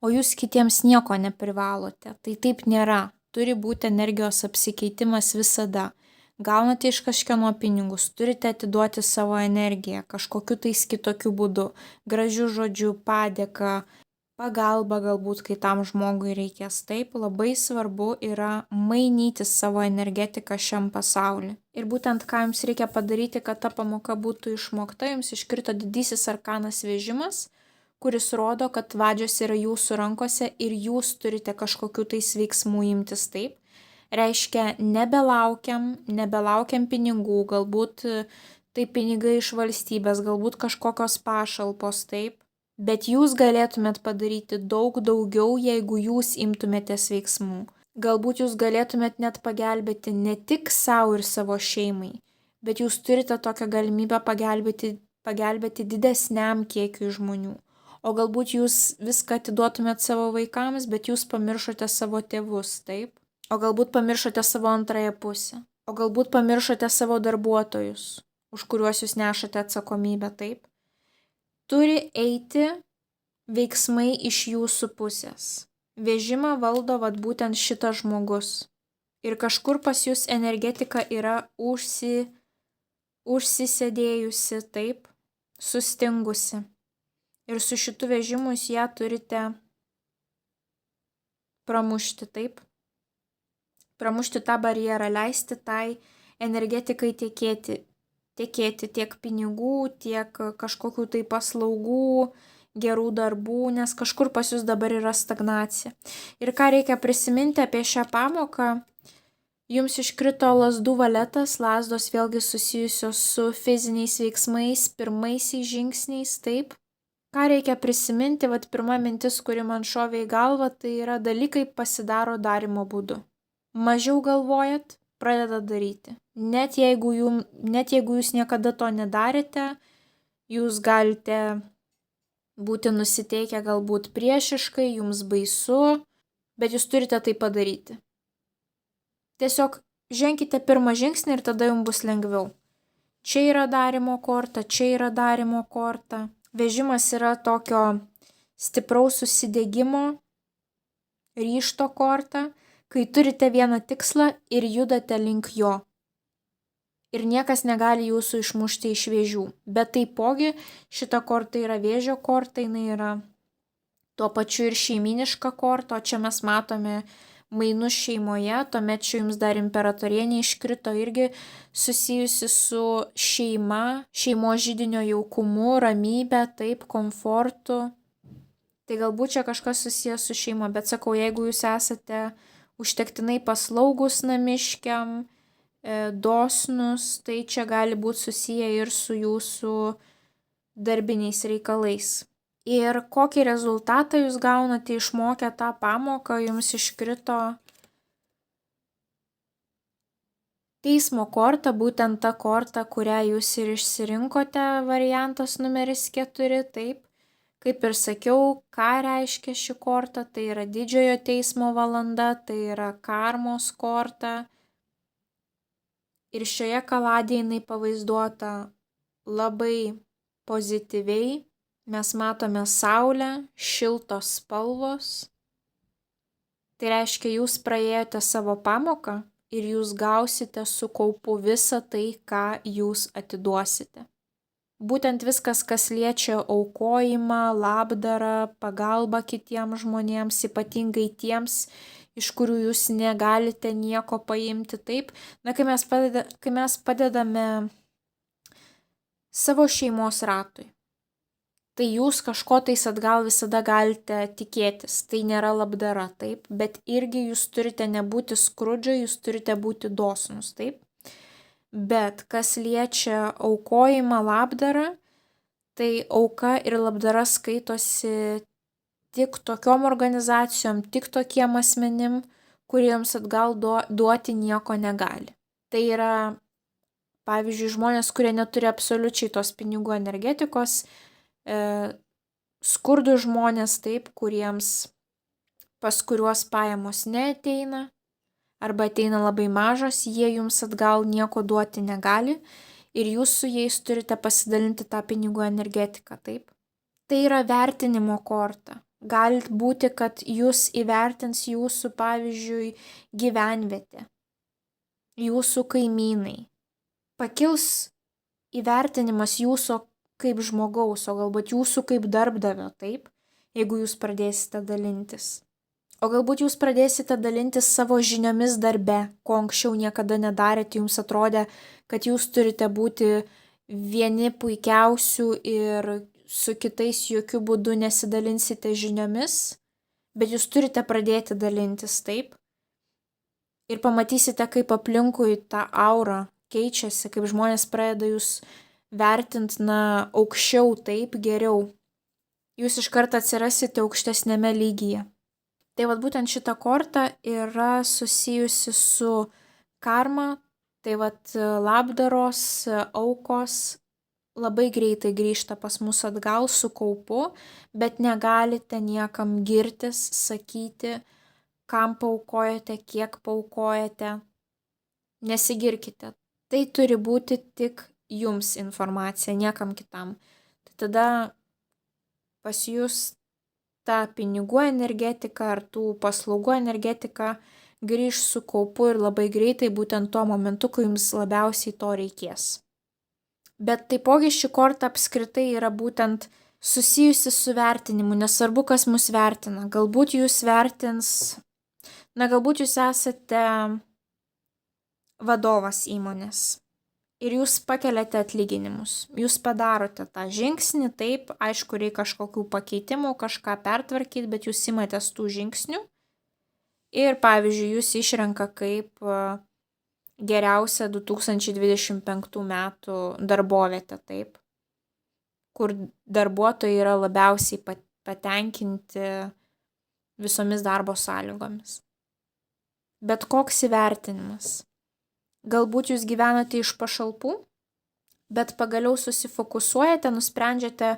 Speaker 1: o jūs kitiems nieko neprivalote. Tai taip nėra. Turi būti energijos apsikeitimas visada. Gaunate iš kažkieno pinigus, turite atiduoti savo energiją kažkokiu tais kitokiu būdu. Gražiu žodžiu, padėka, pagalba galbūt, kai tam žmogui reikės. Taip, labai svarbu yra mainyti savo energetiką šiam pasauliu. Ir būtent ką jums reikia padaryti, kad ta pamoka būtų išmokta, jums iškrito didysis arkanas Vežimas, kuris rodo, kad vadžios yra jūsų rankose ir jūs turite kažkokiu tais veiksmų imtis, taip. Reiškia, nebelaukiam pinigų, galbūt tai pinigai iš valstybės, galbūt kažkokios pašalpos, taip. Bet jūs galėtumėt padaryti daug daugiau, jeigu jūs imtumėtės veiksmų. Galbūt jūs galėtumėt net pagelbėti ne tik savo ir savo šeimai, bet jūs turite tokią galimybę pagelbėti didesniam kiekiui žmonių. O galbūt jūs viską atiduotumėt savo vaikams, bet jūs pamiršote savo tėvus, taip? O galbūt pamiršote savo antrąją pusę. O galbūt pamiršote savo darbuotojus, už kuriuos jūs nešate atsakomybę, taip? Turi eiti veiksmai iš jūsų pusės. Vežimą valdo vat būtent šitas žmogus. Ir kažkur pas jūs energetika yra užsisėdėjusi, taip, sustingusi. Ir su šitu vežimu jūs ją turite pramušti, taip. Pramušti tą barjerą, leisti tai energetikai tekėti. tekėti tiek pinigų, tiek kažkokių tai paslaugų, gerų darbų, nes kažkur pas jūs dabar yra stagnacija. Ir ką reikia prisiminti apie šią pamoką, jums iškrito lazdų valetas, lazdos vėlgi susijusios su fiziniais veiksmais, pirmaisiais žingsniais, taip. Ką reikia prisiminti, pirma mintis, kuri man šovė į galvą, tai yra dalykai pasidaro darimo būdu. Mažiau galvojat, pradeda daryti. Net jeigu jūs niekada to nedarėte, jūs galite būti nusiteikę galbūt priešiškai, jums baisu, bet jūs turite tai padaryti. Tiesiog ženkite pirmą žingsnį ir tada jums bus lengviau. Čia yra darimo korta, čia yra darimo korta. Vežimas yra tokio stipraus susidegimo, ryžto korta, kai turite vieną tikslą ir judate link jo. Ir niekas negali jūsų išmušti iš vėžių. Bet taipogi šita korta yra vėžio korta, jinai yra tuo pačiu ir šeiminiška korta, o čia mes matome mainus šeimoje, tuomet čia jums dar imperatorienė iškrito irgi susijusi su šeima, šeimos židinio jaukumu, ramybė, taip, komfortu. Tai galbūt čia kažkas susijęs su šeima, bet sakau, jeigu jūs esate užtektinai paslaugus namiškiam, dosnus, tai čia gali būti susiję ir su jūsų darbiniais reikalais. Ir kokį rezultatą jūs gaunate išmokę tą pamoką, jums iškrito teismo korta, būtent ta korta, kurią jūs ir išsirinkote, variantas numeris 4, taip. Kaip ir sakiau, ką reiškia ši korta, tai yra didžiojo teismo valanda, tai yra karmos korta. Ir šioje kaladėje jinai pavaizduota labai pozityviai. Mes matome saulę, šiltos spalvos. Tai reiškia, jūs praėjote savo pamoką ir jūs gausite su kaupu visą tai, ką jūs atiduosite. Būtent viskas, kas liečia aukojimą, labdarą, pagalbą kitiems žmonėms, ypatingai tiems, iš kurių jūs negalite nieko paimti, taip. Kai mes padedame savo šeimos ratui, tai jūs kažko tais atgal visada galite tikėtis. Tai nėra labdara, taip, bet irgi jūs turite nebūti skrudžiai, jūs turite būti dosnus, taip. Bet kas liečia aukojimą, labdarą, tai auka ir labdara skaitosi tik tokiom organizacijom, tik tokiem asmenim, kuriems atgal duoti nieko negali. Tai yra, pavyzdžiui, žmonės, kurie neturi absoliučiai tos pinigų energetikos, skurdų žmonės, taip, pas kuriuos pajamos neateina, arba ateina labai mažos, jie jums atgal nieko duoti negali ir jūs su jais turite pasidalinti tą pinigų energetiką, taip. Tai yra vertinimo korta. Gali būti, kad jūs įvertins jūsų, pavyzdžiui, gyvenvietė, jūsų kaimynai. Pakils įvertinimas jūsų kaip žmogaus, o galbūt jūsų kaip darbdavio, taip, jeigu jūs pradėsite dalintis. O galbūt jūs pradėsite dalintis savo žiniomis darbe, ko anksčiau niekada nedarėte, jums atrodė, kad jūs turite būti vieni puikiausių ir su kitais jokių būdų nesidalinsite žiniomis, bet jūs turite pradėti dalintis, taip. Ir pamatysite, kaip aplinkui ta aura keičiasi, kaip žmonės pradeda jūs vertinti, aukščiau, taip, geriau. Jūs iš karto atsirasite aukštesnėme lygyje. Tai būtent šita korta yra susijusi su karma, tai labdaros, aukos labai greitai grįžta pas mus atgal su kaupu, bet negalite niekam girtis, sakyti, kam paaukojate, kiek paaukojate. Nesigirkite. Tai turi būti tik jums informacija, niekam kitam. Tai tada pas jūs ta pinigų energetika ar tų paslaugų energetika grįž su kaupu ir labai greitai būtent tuo momentu, kai jums labiausiai to reikės. Bet taipogi ši korta apskritai yra būtent susijusi su vertinimu, nesvarbu, kas mus vertina. Galbūt jūs vertins, galbūt jūs esate vadovas įmonės. ir jūs pakeliate atlyginimus. Jūs padarote tą žingsnį, taip, aišku, reikia kažkokių pakeitimų, kažką pertvarkyti, bet jūs imatės tų žingsnių. Ir, pavyzdžiui, jūs išrenka kaip geriausia 2025 metų darbovietė, taip, kur darbuotojai yra labiausiai patenkinti visomis darbo sąlygomis. Bet koks įvertinimas. Galbūt jūs gyvenate iš pašalpų, bet pagaliau susifokusuojate, nusprendžiate,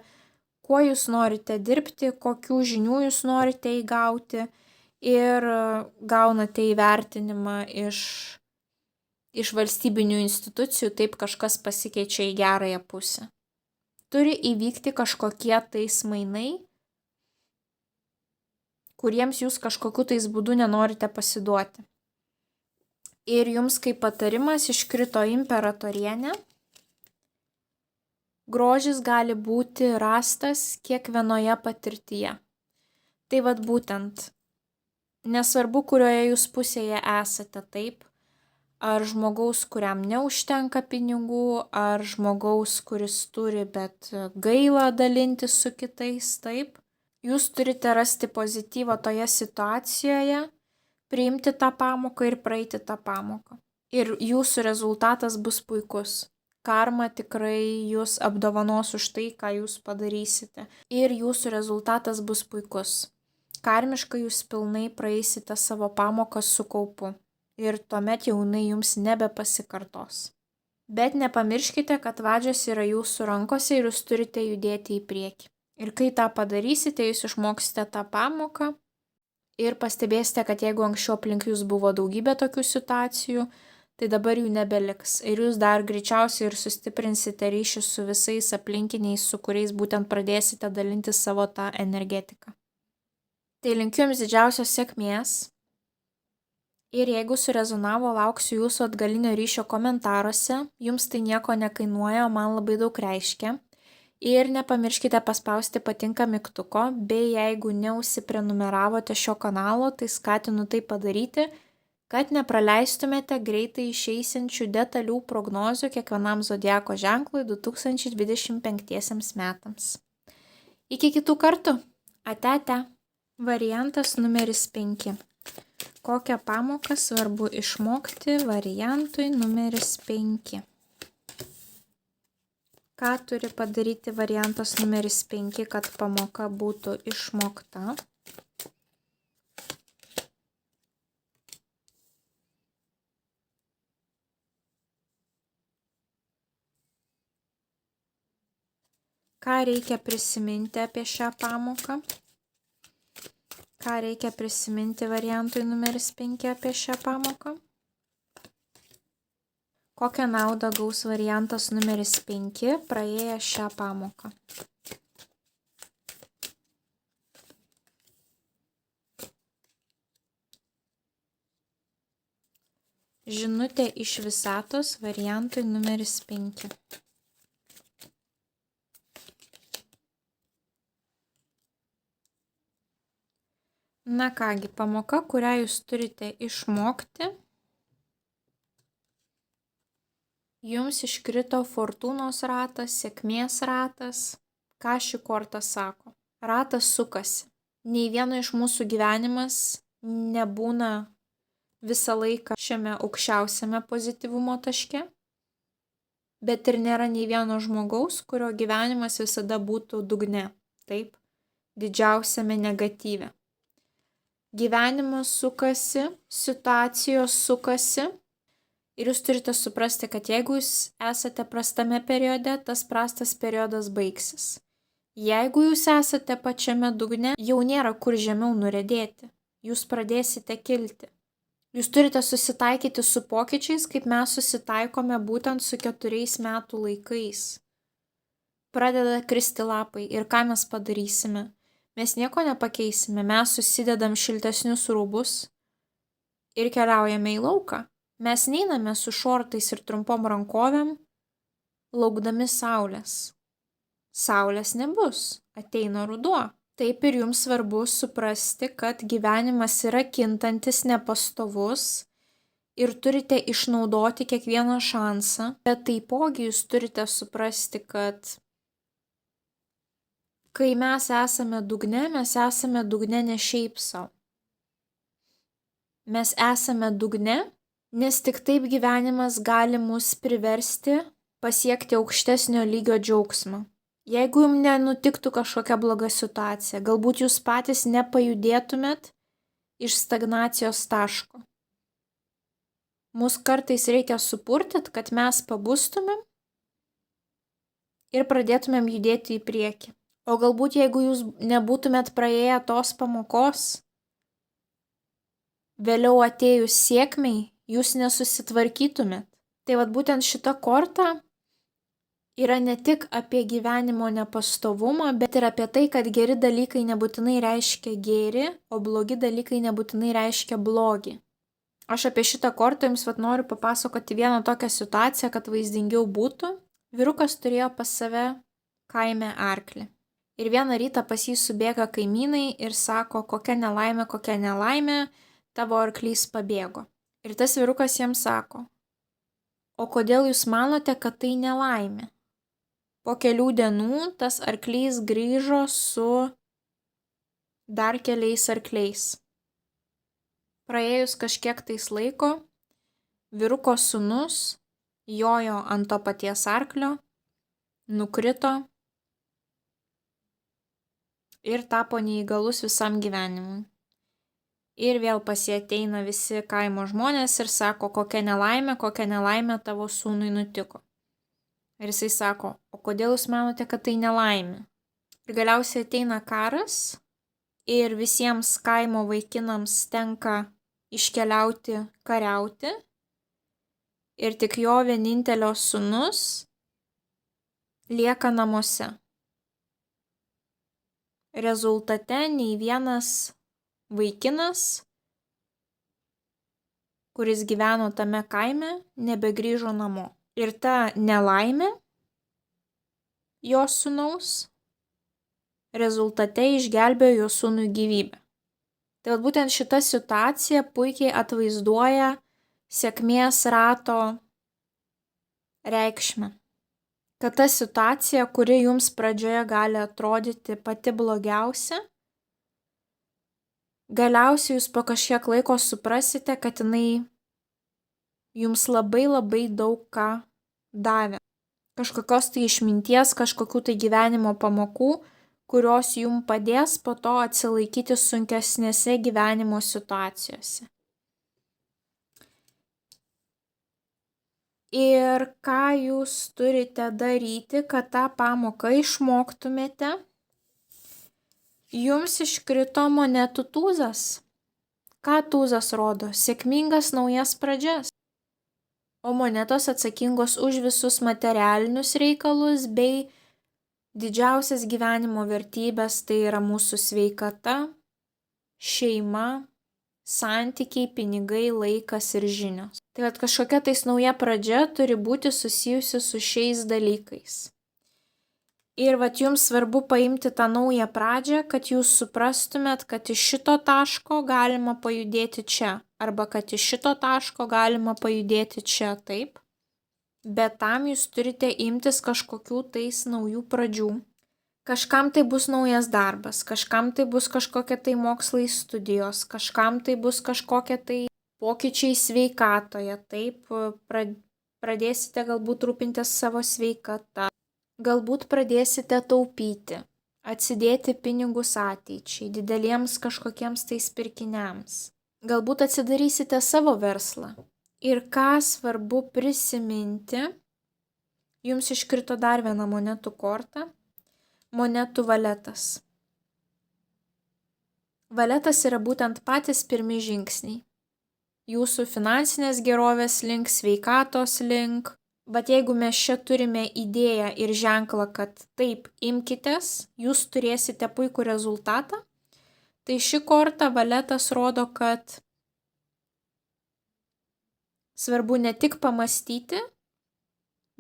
Speaker 1: kuo jūs norite dirbti, kokių žinių jūs norite įgauti ir gaunate įvertinimą iš valstybinių institucijų, taip kažkas pasikeičia į gerąją pusę. Turi įvykti kažkokie tais mainai, kuriems jūs kažkokiu tais būdu nenorite pasiduoti. Ir jums kaip patarimas iškrito imperatorienė. Grožis gali būti rastas kiekvienoje patirtyje. Tai vat būtent, nesvarbu, kurioje jūs pusėje esate, taip, ar žmogaus, kuriam neužtenka pinigų, ar žmogaus, kuris turi, bet gaila dalintis su kitais, taip. Jūs turite rasti pozityvą toje situacijoje, priimti tą pamoką ir praeiti tą pamoką. Ir jūsų rezultatas bus puikus. Karma tikrai jūs apdovanos už tai, ką jūs padarysite. Ir jūsų rezultatas bus puikus. Karmiškai jūs pilnai praeisite savo pamoką su kaupu. Ir tuomet jaunai jums nebepasikartos. Bet nepamirškite, kad vadžios yra jūsų rankose ir jūs turite judėti į priekį. Ir kai tą padarysite, jūs išmoksite tą pamoką. Ir pastebėsite, kad jeigu anksčiau aplink jūs buvo daugybė tokių situacijų, tai dabar jų nebeliks. Ir jūs dar greičiausiai ir sustiprinsite ryšį su visais aplinkiniais, su kuriais būtent pradėsite dalinti savo tą energetiką. Tai linkiu jums didžiausios sėkmės. Ir jeigu surezonavo, lauksiu jūsų atgalinio ryšio komentaruose. Jums tai nieko nekainuoja, o man labai daug reiškia. Ir nepamirškite paspausti patinka mygtuko, bei jeigu neužsiprenumeravote šio kanalo, tai skatinu tai padaryti, kad nepraleistumėte greitai išeisiančių detalių prognozių kiekvienam zodiako ženklui 2025 metams. Iki kitų kartų. Ate. Variantas numeris 5. Kokią pamoką svarbu išmokti variantui numeris 5? Ką turi padaryti variantas numeris 5, kad pamoka būtų išmokta? Ką reikia prisiminti apie šią pamoką? Ką reikia prisiminti variantui numeris 5 apie šią pamoką? Kokią naudą gaus variantas numeris 5 praėję šią pamoką? Žinutė iš visatos variantui numeris 5. Na kągi, pamoka, kurią jūs turite išmokti. Jums iškrito fortūnos ratas, sėkmės ratas. Ką ši korta sako? Ratas sukasi. Nei vieno iš mūsų gyvenimas nebūna visą laiką šiame aukščiausiame pozityvumo taške, bet ir nėra nei vieno žmogaus, kurio gyvenimas visada būtų dugne, taip, didžiausiame negatyve. Gyvenimas sukasi, situacijos sukasi. Ir jūs turite suprasti, kad jeigu jūs esate prastame periode, tas prastas periodas baigsis. Jeigu jūs esate pačiame dugne, jau nėra kur žemiau nuredėti. Jūs pradėsite kilti. Jūs turite susitaikyti su pokyčiais, kaip mes susitaikome būtent su 4 metų laikais. Pradeda kristi lapai ir ką mes padarysime? Mes nieko nepakeisime, mes susidedam šiltesnius rūbus ir keliaujame į lauką. Mes neiname su šortais ir trumpom rankovėm, laukdami saulės. Saulės nebus, ateina ruduo. Taip ir jums svarbu suprasti, kad gyvenimas yra kintantis, nepastovus ir turite išnaudoti kiekvieną šansą, bet taipogi jūs turite suprasti, kad kai mes esame dugne ne šiaip savo. Mes esame dugne, nes tik taip gyvenimas gali mus priversti pasiekti aukštesnio lygio džiaugsmą. Jeigu jums nenutiktų kažkokia bloga situacija, galbūt jūs patys nepajudėtumėt iš stagnacijos taško. Mūsų kartais reikia supurtyti, kad mes pabustumėm ir pradėtumėm judėti į priekį. O galbūt jeigu jūs nebūtumėt praėję tos pamokos, vėliau atėjus sėkmei, jūs nesusitvarkytumėt. Tai vat būtent šita korta yra ne tik apie gyvenimo nepastovumą, bet ir apie tai, kad geri dalykai nebūtinai reiškia gėrį, o blogi dalykai nebūtinai reiškia blogį. Aš apie šitą kortą jums noriu papasakoti vieną tokią situaciją, kad vaizdingiau būtų. Vyrukas turėjo pas save kaime arklį. Ir vieną rytą pas jį subėga kaimynai ir sako, kokia nelaimė, tavo arklys pabėgo. Ir tas vyrukas jiems sako, o kodėl jūs manote, kad tai nelaimė? Po kelių dienų tas arklys grįžo su dar keliais arkliais. Praėjus kažkiek tais laiko, vyruko sūnus jojo ant to paties arklio, nukrito ir tapo neįgalus visam gyvenimui. Ir vėl pas jį ateina visi kaimo žmonės ir sako, kokia nelaimė tavo sūnui nutiko. Ir jisai sako, o kodėl jūs manote, kad tai nelaimė? Ir galiausiai ateina karas ir visiems kaimo vaikinams tenka iškeliauti kariauti ir tik jo vienintelio sūnus lieka namuose. Rezultate nei vienas vaikinas, kuris gyveno tame kaime, nebegrįžo namo. Ir ta nelaimė jo sūnaus rezultate išgelbėjo jo sūnui gyvybę. Tai būtent šita situacija puikiai atvaizduoja sėkmės rato reikšmę. Kad ta situacija, kuri jums pradžioje gali atrodyti pati blogiausia, galiausiai jūs po kažkiek laiko suprasite, kad jinai jums labai daug ką davė. Kažkokios tai išminties, kažkokių tai gyvenimo pamokų, kurios jums padės po to atsilaikyti sunkesnėse gyvenimo situacijose. Ir ką jūs turite daryti, kad tą pamoką išmoktumėte? Jums iškrito monetų tūzas. Ką tūzas rodo? Sėkmingas naujas pradžias. O monetos atsakingos už visus materialinius reikalus bei didžiausias gyvenimo vertybės, tai yra mūsų sveikata, šeima, santykiai, pinigai, laikas ir žinios. Tai kad kažkokia tais nauja pradžia turi būti susijusi su šiais dalykais. Ir jums svarbu paimti tą naują pradžią, kad jūs suprastumėt, kad iš šito taško galima pajudėti čia, arba kad iš šito taško galima pajudėti čia, taip. Bet tam jūs turite imtis kažkokių tais naujų pradžių. Kažkam tai bus naujas darbas, kažkam tai bus kažkokie tai mokslai studijos, kažkam tai bus kažkokie tai pokyčiai sveikatoje, taip, pradėsite galbūt rūpintis savo sveikata. Galbūt pradėsite taupyti, atsidėti pinigus ateičiai, dideliems kažkokiems tais pirkiniams. Galbūt atsidarysite savo verslą. Ir ką svarbu prisiminti, jums iškrito dar viena monetų korta, monetų valetas. Valetas yra būtent patys pirmi žingsniai. Jūsų finansinės gerovės link, sveikatos link. Bet jeigu mes čia turime idėją ir ženklą, kad taip imkitės, jūs turėsite puikų rezultatą, tai ši korta valetas rodo, kad svarbu ne tik pamastyti,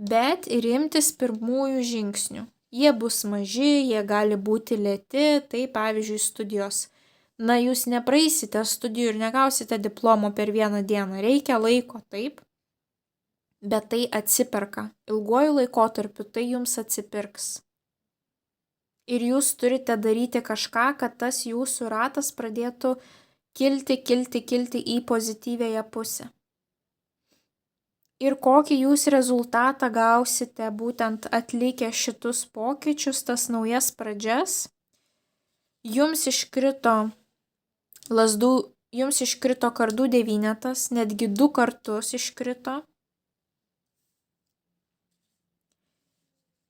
Speaker 1: bet ir imtis pirmųjų žingsnių. Jie bus maži, jie gali būti lėti, tai pavyzdžiui studijos. Jūs nepraeisite studijų ir negausite diplomo per vieną dieną. Reikia laiko, taip, bet tai atsiperka. Ilguoju laikotarpiu tai jums atsipirks. Ir jūs turite daryti kažką, kad tas jūsų ratas pradėtų kilti į pozityvėją pusę. Ir kokį jūs rezultatą gausite būtent atlikę šitus pokyčius, tas naujas pradžias, jums iškrito kardų 9, netgi 2 kartus iškrito.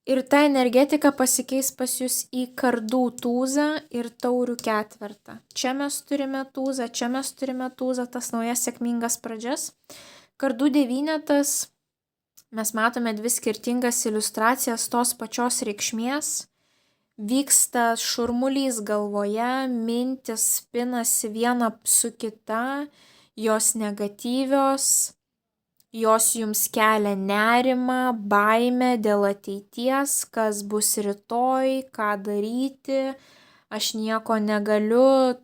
Speaker 1: Ir ta energetika pasikeis pas jūs į kardų tūzą ir taurių 4. Čia mes turime tūzą, tas naujas sėkmingas pradžias. Kardų 9 mes matome 2 skirtingas iliustracijas tos pačios reikšmės. Vyksta šurmulys galvoje, mintis pinasi viena su kita, jos negatyvios, jos jums kelia nerimą, baimę dėl ateities, kas bus rytoj, ką daryti, aš nieko negaliu.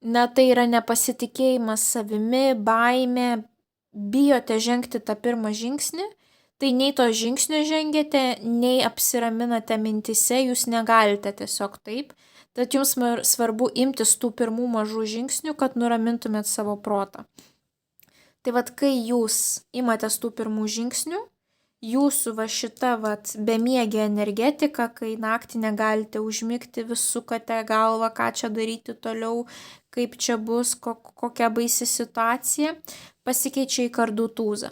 Speaker 1: Tai yra nepasitikėjimas savimi, baimė, bijote žengti tą pirmą žingsnį, tai nei to žingsnio žengėte, nei apsiraminate mintise, jūs negalite tiesiog taip. Tad jums svarbu imtis tų pirmų mažų žingsnių, kad nuramintumėt savo protą. Tai kai jūs imatės tų pirmų žingsnių, jūsų šita bemiegė energetika, kai naktį negalite užmigti, vis sukate galvą, ką čia daryti toliau, kaip čia bus, kokia baisi situacija, pasikeičia į kardų tūzą.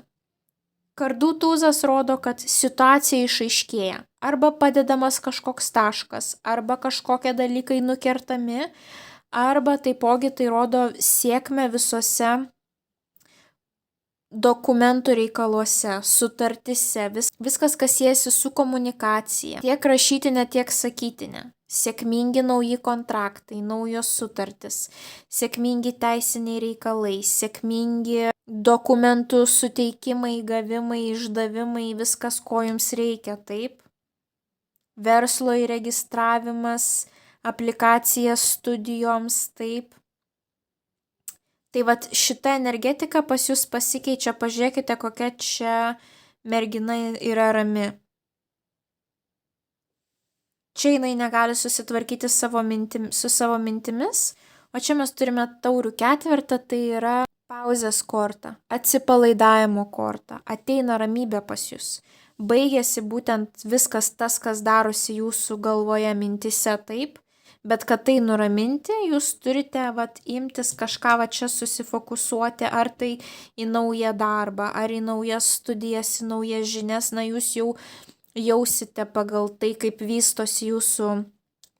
Speaker 1: Kardų tūzas rodo, kad situacija išaiškėja, arba padedamas kažkoks taškas, arba kažkokie dalykai nukertami, arba taipogi tai rodo sėkmę visose dokumentų reikaluose, sutartise, viskas, kas siejasi su komunikacija, tiek rašytinė, tiek sakytinė. Sėkmingi nauji kontraktai, naujos sutartis, sėkmingi teisiniai reikalai, sėkmingi dokumentų suteikimai, gavimai, išdavimai, viskas, ko jums reikia, taip. Verslo įregistravimas, aplikacija studijoms, taip. Tai šita energetika pas jūs pasikeičia, pažiūrėkite, kokia čia mergina yra rami. Čia jinai negali susitvarkyti su savo mintimis, o čia mes turime taurių 4, tai yra pauzės korta, atsipalaidavimo korta, ateina ramybė pas jūs. Baigėsi būtent viskas tas, kas darosi jūsų galvoje mintise, taip. Bet kad tai nuraminti, jūs turite imtis kažką čia susifokusuoti, ar tai į naują darbą, ar į naujas studijas, į naujas žinias, jūs jau jausite pagal tai, kaip vystosi jūsų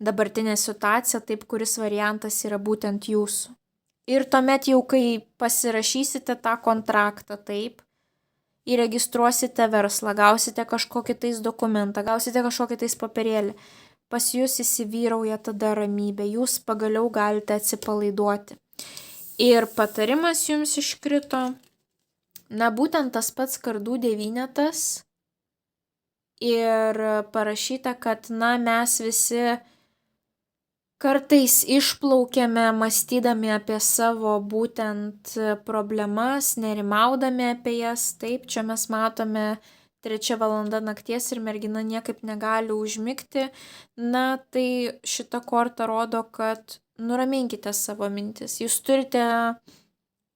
Speaker 1: dabartinė situacija, taip kuris variantas yra būtent jūsų. Ir tuomet jau, kai pasirašysite tą kontraktą, taip, įregistruosite verslą, gausite kažkokį tais dokumentą, gausite kažkokį tais papirėlį, pas jūs įsivyrauja tada ramybė, jūs pagaliau galite atsipalaiduoti. Ir patarimas jums iškrito, būtent tas pats kardų 9 ir parašyta, kad mes visi kartais išplaukiame mąstydami apie savo būtent problemas, nerimaudami apie jas, taip, čia mes matome 3 valanda nakties ir mergina niekaip negali užmigti, tai šita korta rodo, kad nuraminkite savo mintis. Jūs turite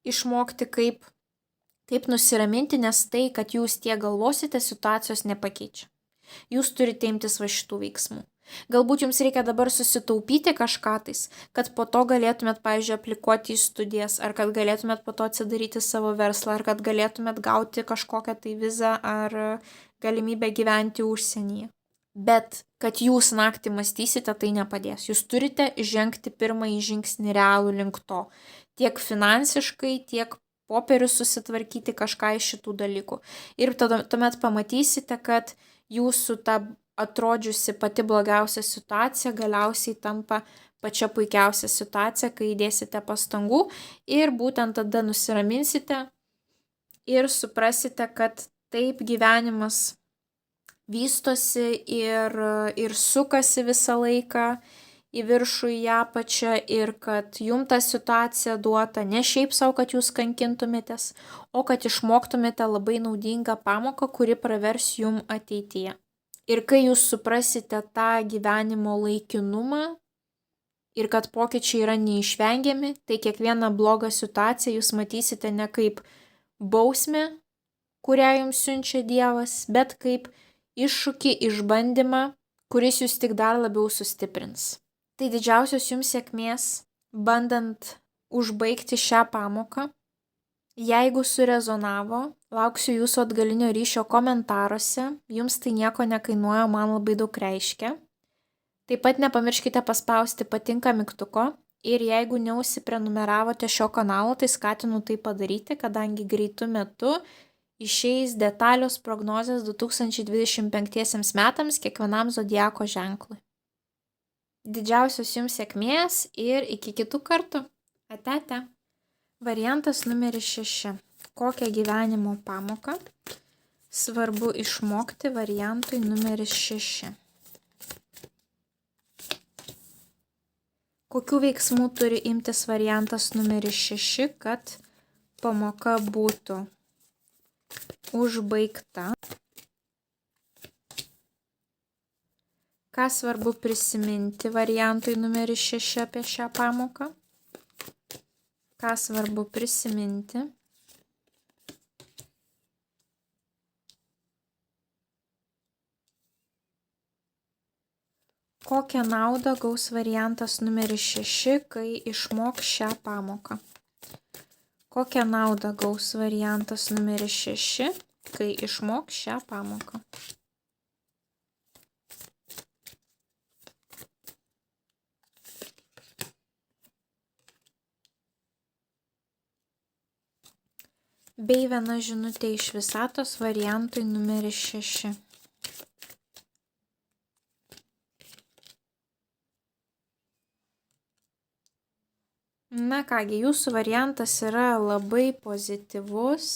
Speaker 1: išmokti, kaip nusiraminti, nes tai, kad jūs tiek galvosite, situacijos nepakeičia. Jūs turite imtis šitų veiksmų. Galbūt jums reikia dabar susitaupyti kažką tais, kad po to galėtumėt, pavyzdžiui, aplikuoti į studijas, ar kad galėtumėt po to atsidaryti savo verslą, ar kad galėtumėt gauti kažkokią tai vizą ar galimybę gyventi užsienyje. Bet kad jūs naktį mąstysite, tai nepadės. Jūs turite žengti pirmąjį žingsnį realų link to. Tiek finansiškai, tiek popierius susitvarkyti kažką iš šitų dalykų. Ir tuomet pamatysite, kad jūsų ta atrodžiusi pati blogiausia situacija galiausiai tampa pačia puikiausia situacija, kai įdėsite pastangų ir būtent tada nusiraminsite ir suprasite, kad taip gyvenimas vystosi ir sukasi visą laiką į viršų, į apačią ir kad jums ta situacija duota ne šiaip savo, kad jūs kankintumėtės, o kad išmoktumėte labai naudingą pamoką, kuri pravers jums ateityje. Ir kai jūs suprasite tą gyvenimo laikinumą ir kad pokyčiai yra neišvengiami, tai kiekvieną blogą situaciją jūs matysite ne kaip bausmę, kurią jums siunčia Dievas, bet kaip iššūkį, išbandymą, kuris jūs tik dar labiau sustiprins. Tai didžiausios jums sėkmės, bandant užbaigti šią pamoką. Jeigu surezonavo, lauksiu jūsų atgalinio ryšio komentaruose, jums tai nieko nekainuoja, man labai daug reiškia. Taip pat nepamirškite paspausti patinka mygtuko ir jeigu neužsiprenumeravote šio kanalo, tai skatinu tai padaryti, kadangi greitu metu išeis detalios prognozės 2025 metams kiekvienam zodiako ženklui. Didžiausios jums sėkmės ir iki kitų kartų. Ate. Variantas numeris 6. Kokią gyvenimo pamoką svarbu išmokti variantui numeris 6? Kokių veiksmų turi imtis variantas numeris 6, kad pamoka būtų užbaigta? Ką svarbu prisiminti variantui numeris 6 apie šią pamoką? Ką svarbu prisiminti? Kokią naudą gaus variantas numeris 6, kai išmoks šią pamoką? Kokią naudą gaus variantas numeris 6, kai išmoks šią pamoką? Bei viena žinutė iš visatos variantui numeris 6. Na kągi, jūsų variantas yra labai pozityvus.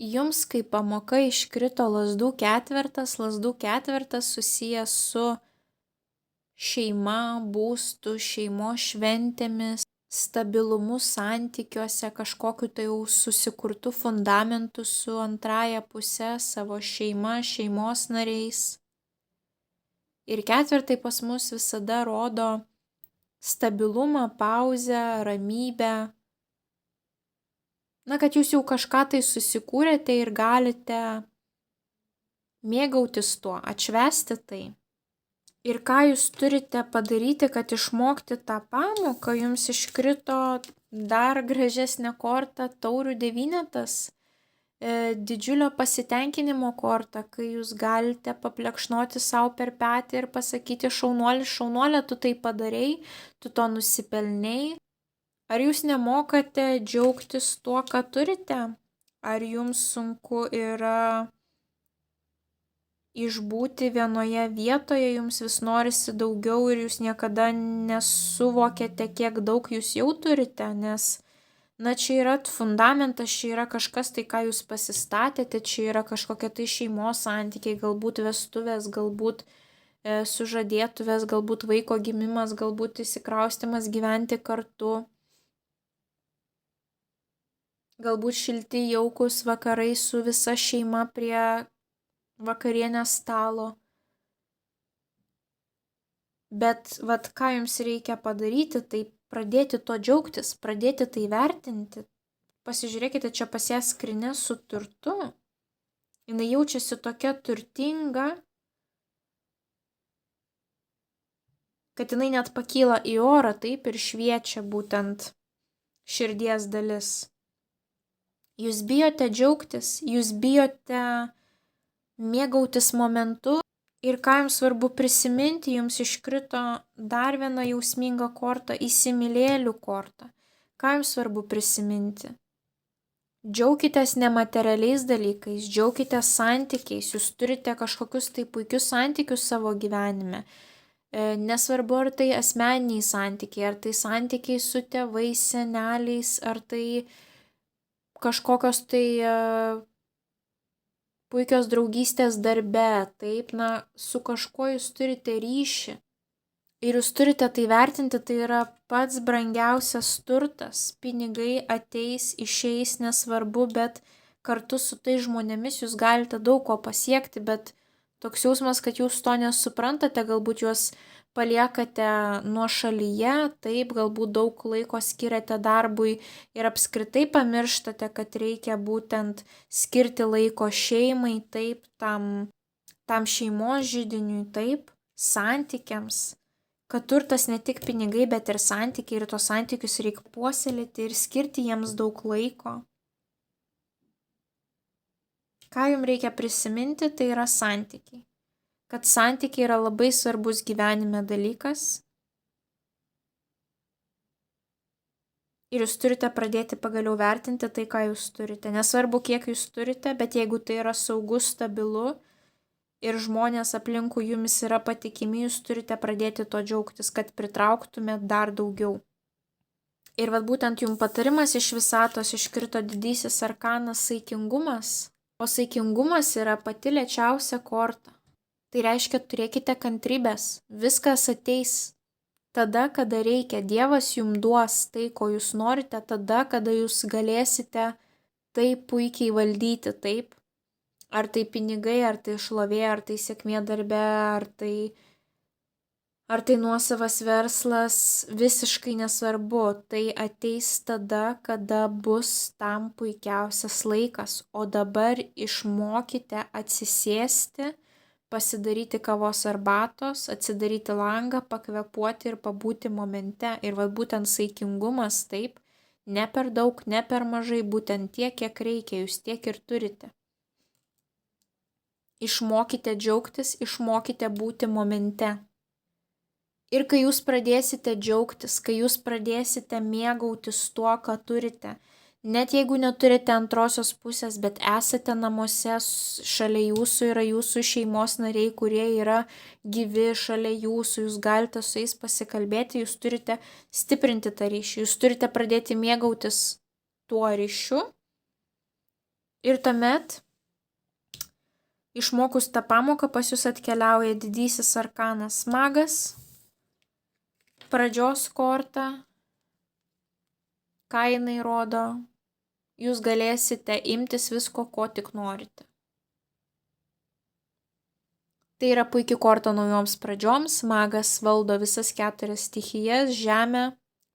Speaker 1: Jums kaip pamoka iškrito lazdų ketvertas. Lazdų ketvertas susijęs su šeima, būstu, šeimos šventėmis, stabilumu santykiuose, kažkokiu tai jau susikurtu fundamentu su antraja puse, savo šeima, šeimos nariais. Ir ketvertai pas mus visada rodo stabilumą, pauzę, ramybę. Na, kad jūs jau kažką tai susikūrėte ir galite mėgautis tuo, atšvęsti tai. Ir ką jūs turite padaryti, kad išmokti tą pamoką, jums iškrito dar gražesnė korta, taurių devynetas, didžiulio pasitenkinimo korta, kai jūs galite paplekšnoti savo per petį ir pasakyti šaunuolį, šaunuolė, tu tai padarei, tu to nusipelnei. Ar jūs nemokate džiaugtis tuo, ką turite? Ar jums sunku yra išbūti vienoje vietoje, jums vis norisi daugiau ir jūs niekada nesuvokėte, kiek daug jūs jau turite, nes, čia yra fundamentas, čia yra kažkas tai, ką jūs pasistatėte, čia yra kažkokie tai šeimos santykiai, galbūt vestuvės, galbūt sužadėtuvės, galbūt vaiko gimimas, galbūt įsikraustymas gyventi kartu, galbūt šilti jaukus vakarai su visa šeima prie vakarienės stalo. Bet ką jums reikia padaryti, tai pradėti to džiaugtis, pradėti tai vertinti. Pasižiūrėkite, čia pas ją skrinė su turtu. Jinai jaučiasi tokia turtinga, kad jinai net pakyla į orą, taip ir šviečia būtent širdies dalis. Jūs bijote džiaugtis, jūs bijote mėgautis momentu ir ką jums svarbu prisiminti, jums iškrito dar viena jausminga korta, įsimylėlių korta. Ką jums svarbu prisiminti? Džiaukitės nematerialiais dalykais, džiaukitės santykiais, jūs turite kažkokius tai puikius santykius savo gyvenime. Nesvarbu, ar tai asmeniniai santykiai, ar tai santykiai su tėvais, seneliais, ar tai kažkokios tai puikios draugystės darbe, taip, su kažkuo jūs turite ryšį. Ir jūs turite tai vertinti, tai yra pats brangiausias turtas. Pinigai ateis, išeis, nesvarbu, bet kartu su tai žmonėmis jūs galite daug ko pasiekti, bet toks jausmas, kad jūs to nesuprantate, galbūt juos paliekate nuošalyje, taip, galbūt daug laiko skiriate darbui ir apskritai pamirštate, kad reikia būtent skirti laiko šeimai, taip, tam šeimos židiniui, taip, santykiams, kad turtas ne tik pinigai, bet ir santykiai, ir tos santykius reikia puoselėti ir skirti jiems daug laiko. Ką jums reikia prisiminti, tai yra santykiai. Kad santykiai yra labai svarbus gyvenime dalykas. Ir jūs turite pradėti pagaliau vertinti tai, ką jūs turite. Nesvarbu, kiek jūs turite, bet jeigu tai yra saugu, stabilu ir žmonės aplinkui jumis yra patikimi, jūs turite pradėti to džiaugtis, kad pritrauktumėt dar daugiau. Ir vad būtent jums patarimas iš visatos iškrito didysis arkanas saikingumas, o saikingumas yra pati lėčiausia korta. Tai reiškia, turėkite kantrybės, viskas ateis tada, kada reikia. Dievas jums duos tai, ko jūs norite, tada, kada jūs galėsite tai puikiai valdyti, taip. Ar tai pinigai, ar tai šlovė, ar tai sėkmė darbe, ar tai nuosavas verslas, visiškai nesvarbu. Tai ateis tada, kada bus tam puikiausias laikas. O dabar išmokite atsisėsti, pasidaryti kavos arbatos, atsidaryti langą, pakvepuoti ir pabūti momente. Ir vad būtent saikingumas, taip, ne per daug, ne per mažai, būtent tiek, kiek reikia, jūs tiek ir turite. Išmokite džiaugtis, išmokite būti momente. Ir kai jūs pradėsite džiaugtis, kai jūs pradėsite mėgautis tuo, ką turite, net jeigu neturite antrosios pusės, bet esate namuose, šalia jūsų yra jūsų šeimos nariai, kurie yra gyvi šalia jūsų, jūs galite su jais pasikalbėti, jūs turite stiprinti tą ryšį, jūs turite pradėti mėgautis tuo ryšiu. Ir tuomet, išmokus tą pamoką, pas jūs atkeliauja didysis arkanas magas, pradžios korta, ką jinai rodo. Jūs galėsite imtis visko, ko tik norite. Tai yra puikia korta naujoms pradžioms. Magas valdo visas 4 stichijas – žemę,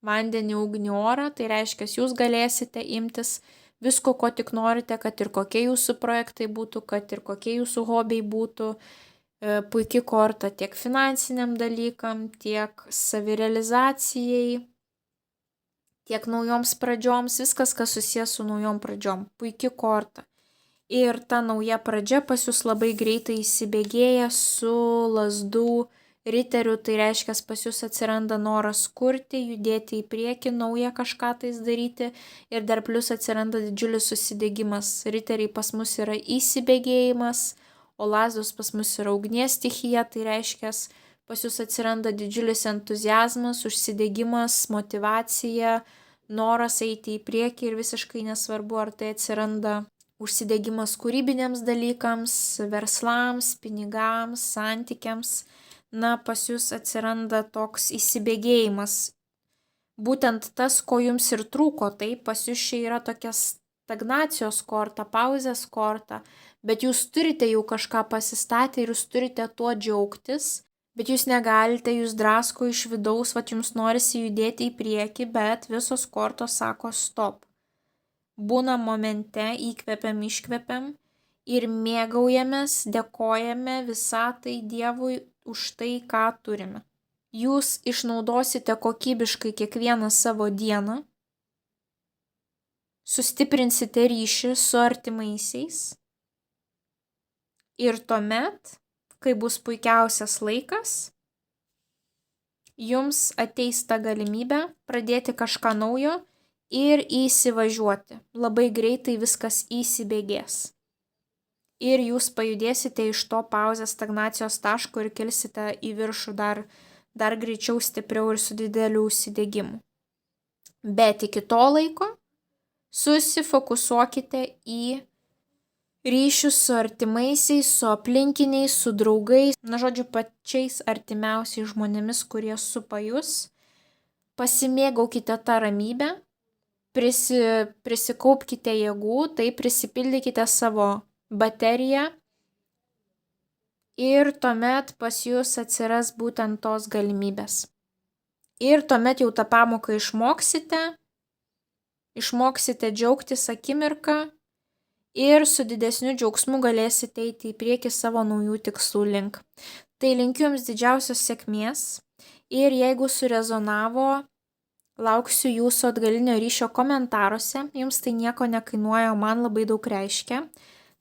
Speaker 1: vandenį, ugnį, orą. Tai reiškia, jūs galėsite imtis visko, ko tik norite, kad ir kokie jūsų projektai būtų, kad ir kokie jūsų hobiai būtų. Puikia korta tiek finansiniam dalykam, tiek savirealizacijai, tiek naujoms pradžioms, viskas, kas susijęs su naujom pradžiom. Puikia korta. Ir ta nauja pradžia pas jūs labai greitai įsibėgėja su lazdų riteriu, tai reiškia, pas jūs atsiranda noras kurti, judėti į priekį, naują kažką tais daryti ir dar plus atsiranda didžiulis susidegimas. Riteriai pas mus yra įsibėgėjimas, o lazdos pas mus yra ugnies stichija, tai reiškia, pas jūs atsiranda didžiulis entuziazmas, užsidegimas, motyvacija, noras eiti į priekį ir visiškai nesvarbu, ar tai atsiranda užsidegimas kūrybiniams dalykams, verslams, pinigams, santykiams. Na, pas jūs atsiranda toks įsibėgėjimas. Būtent tas, ko jums ir trūko, tai pas jūs čia yra tokia stagnacijos korta, pauzės korta, bet jūs turite jau kažką pasistatę ir jūs turite tuo džiaugtis. Bet jūs negalite, jūs drasko iš vidaus, jums norisi judėti į priekį, bet visos kortos sako stop. Būnam momente, įkvepiam, iškvepiam ir mėgaujamės, dėkojame visatai Dievui už tai, ką turime. Jūs išnaudosite kokybiškai kiekvieną savo dieną, sustiprinsite ryšį su artimaisiais ir tuomet, kai bus puikiausias laikas, jums ateis ta galimybė pradėti kažką naujo ir įsivažiuoti. Labai greitai viskas įsibėgės. Ir jūs pajudėsite iš to pauzės stagnacijos taško ir kilsite į viršų dar greičiau, stipriau ir su dideliu užsidegimu. Bet iki to laiko susifokusuokite į ryšius su artimaisiais, su aplinkiniais, su draugais, žodžiu, pačiais artimiausiais žmonėmis, kurie supa jūs. Pasimėgaukite tą ramybę, prisikaupkite jėgų, tai prisipildykite savo bateriją ir tuomet pas jūs atsiras būtent tos galimybės. Ir tuomet jau tą pamoką išmoksite džiaugtis akimirką ir su didesniu džiaugsmu galėsite eiti į priekį savo naujų tikslų link. Tai linkiu jums didžiausios sėkmės ir jeigu surezonavo, lauksiu jūsų atgalinio ryšio komentaruose, jums tai nieko nekainuoja, o man labai daug reiškia.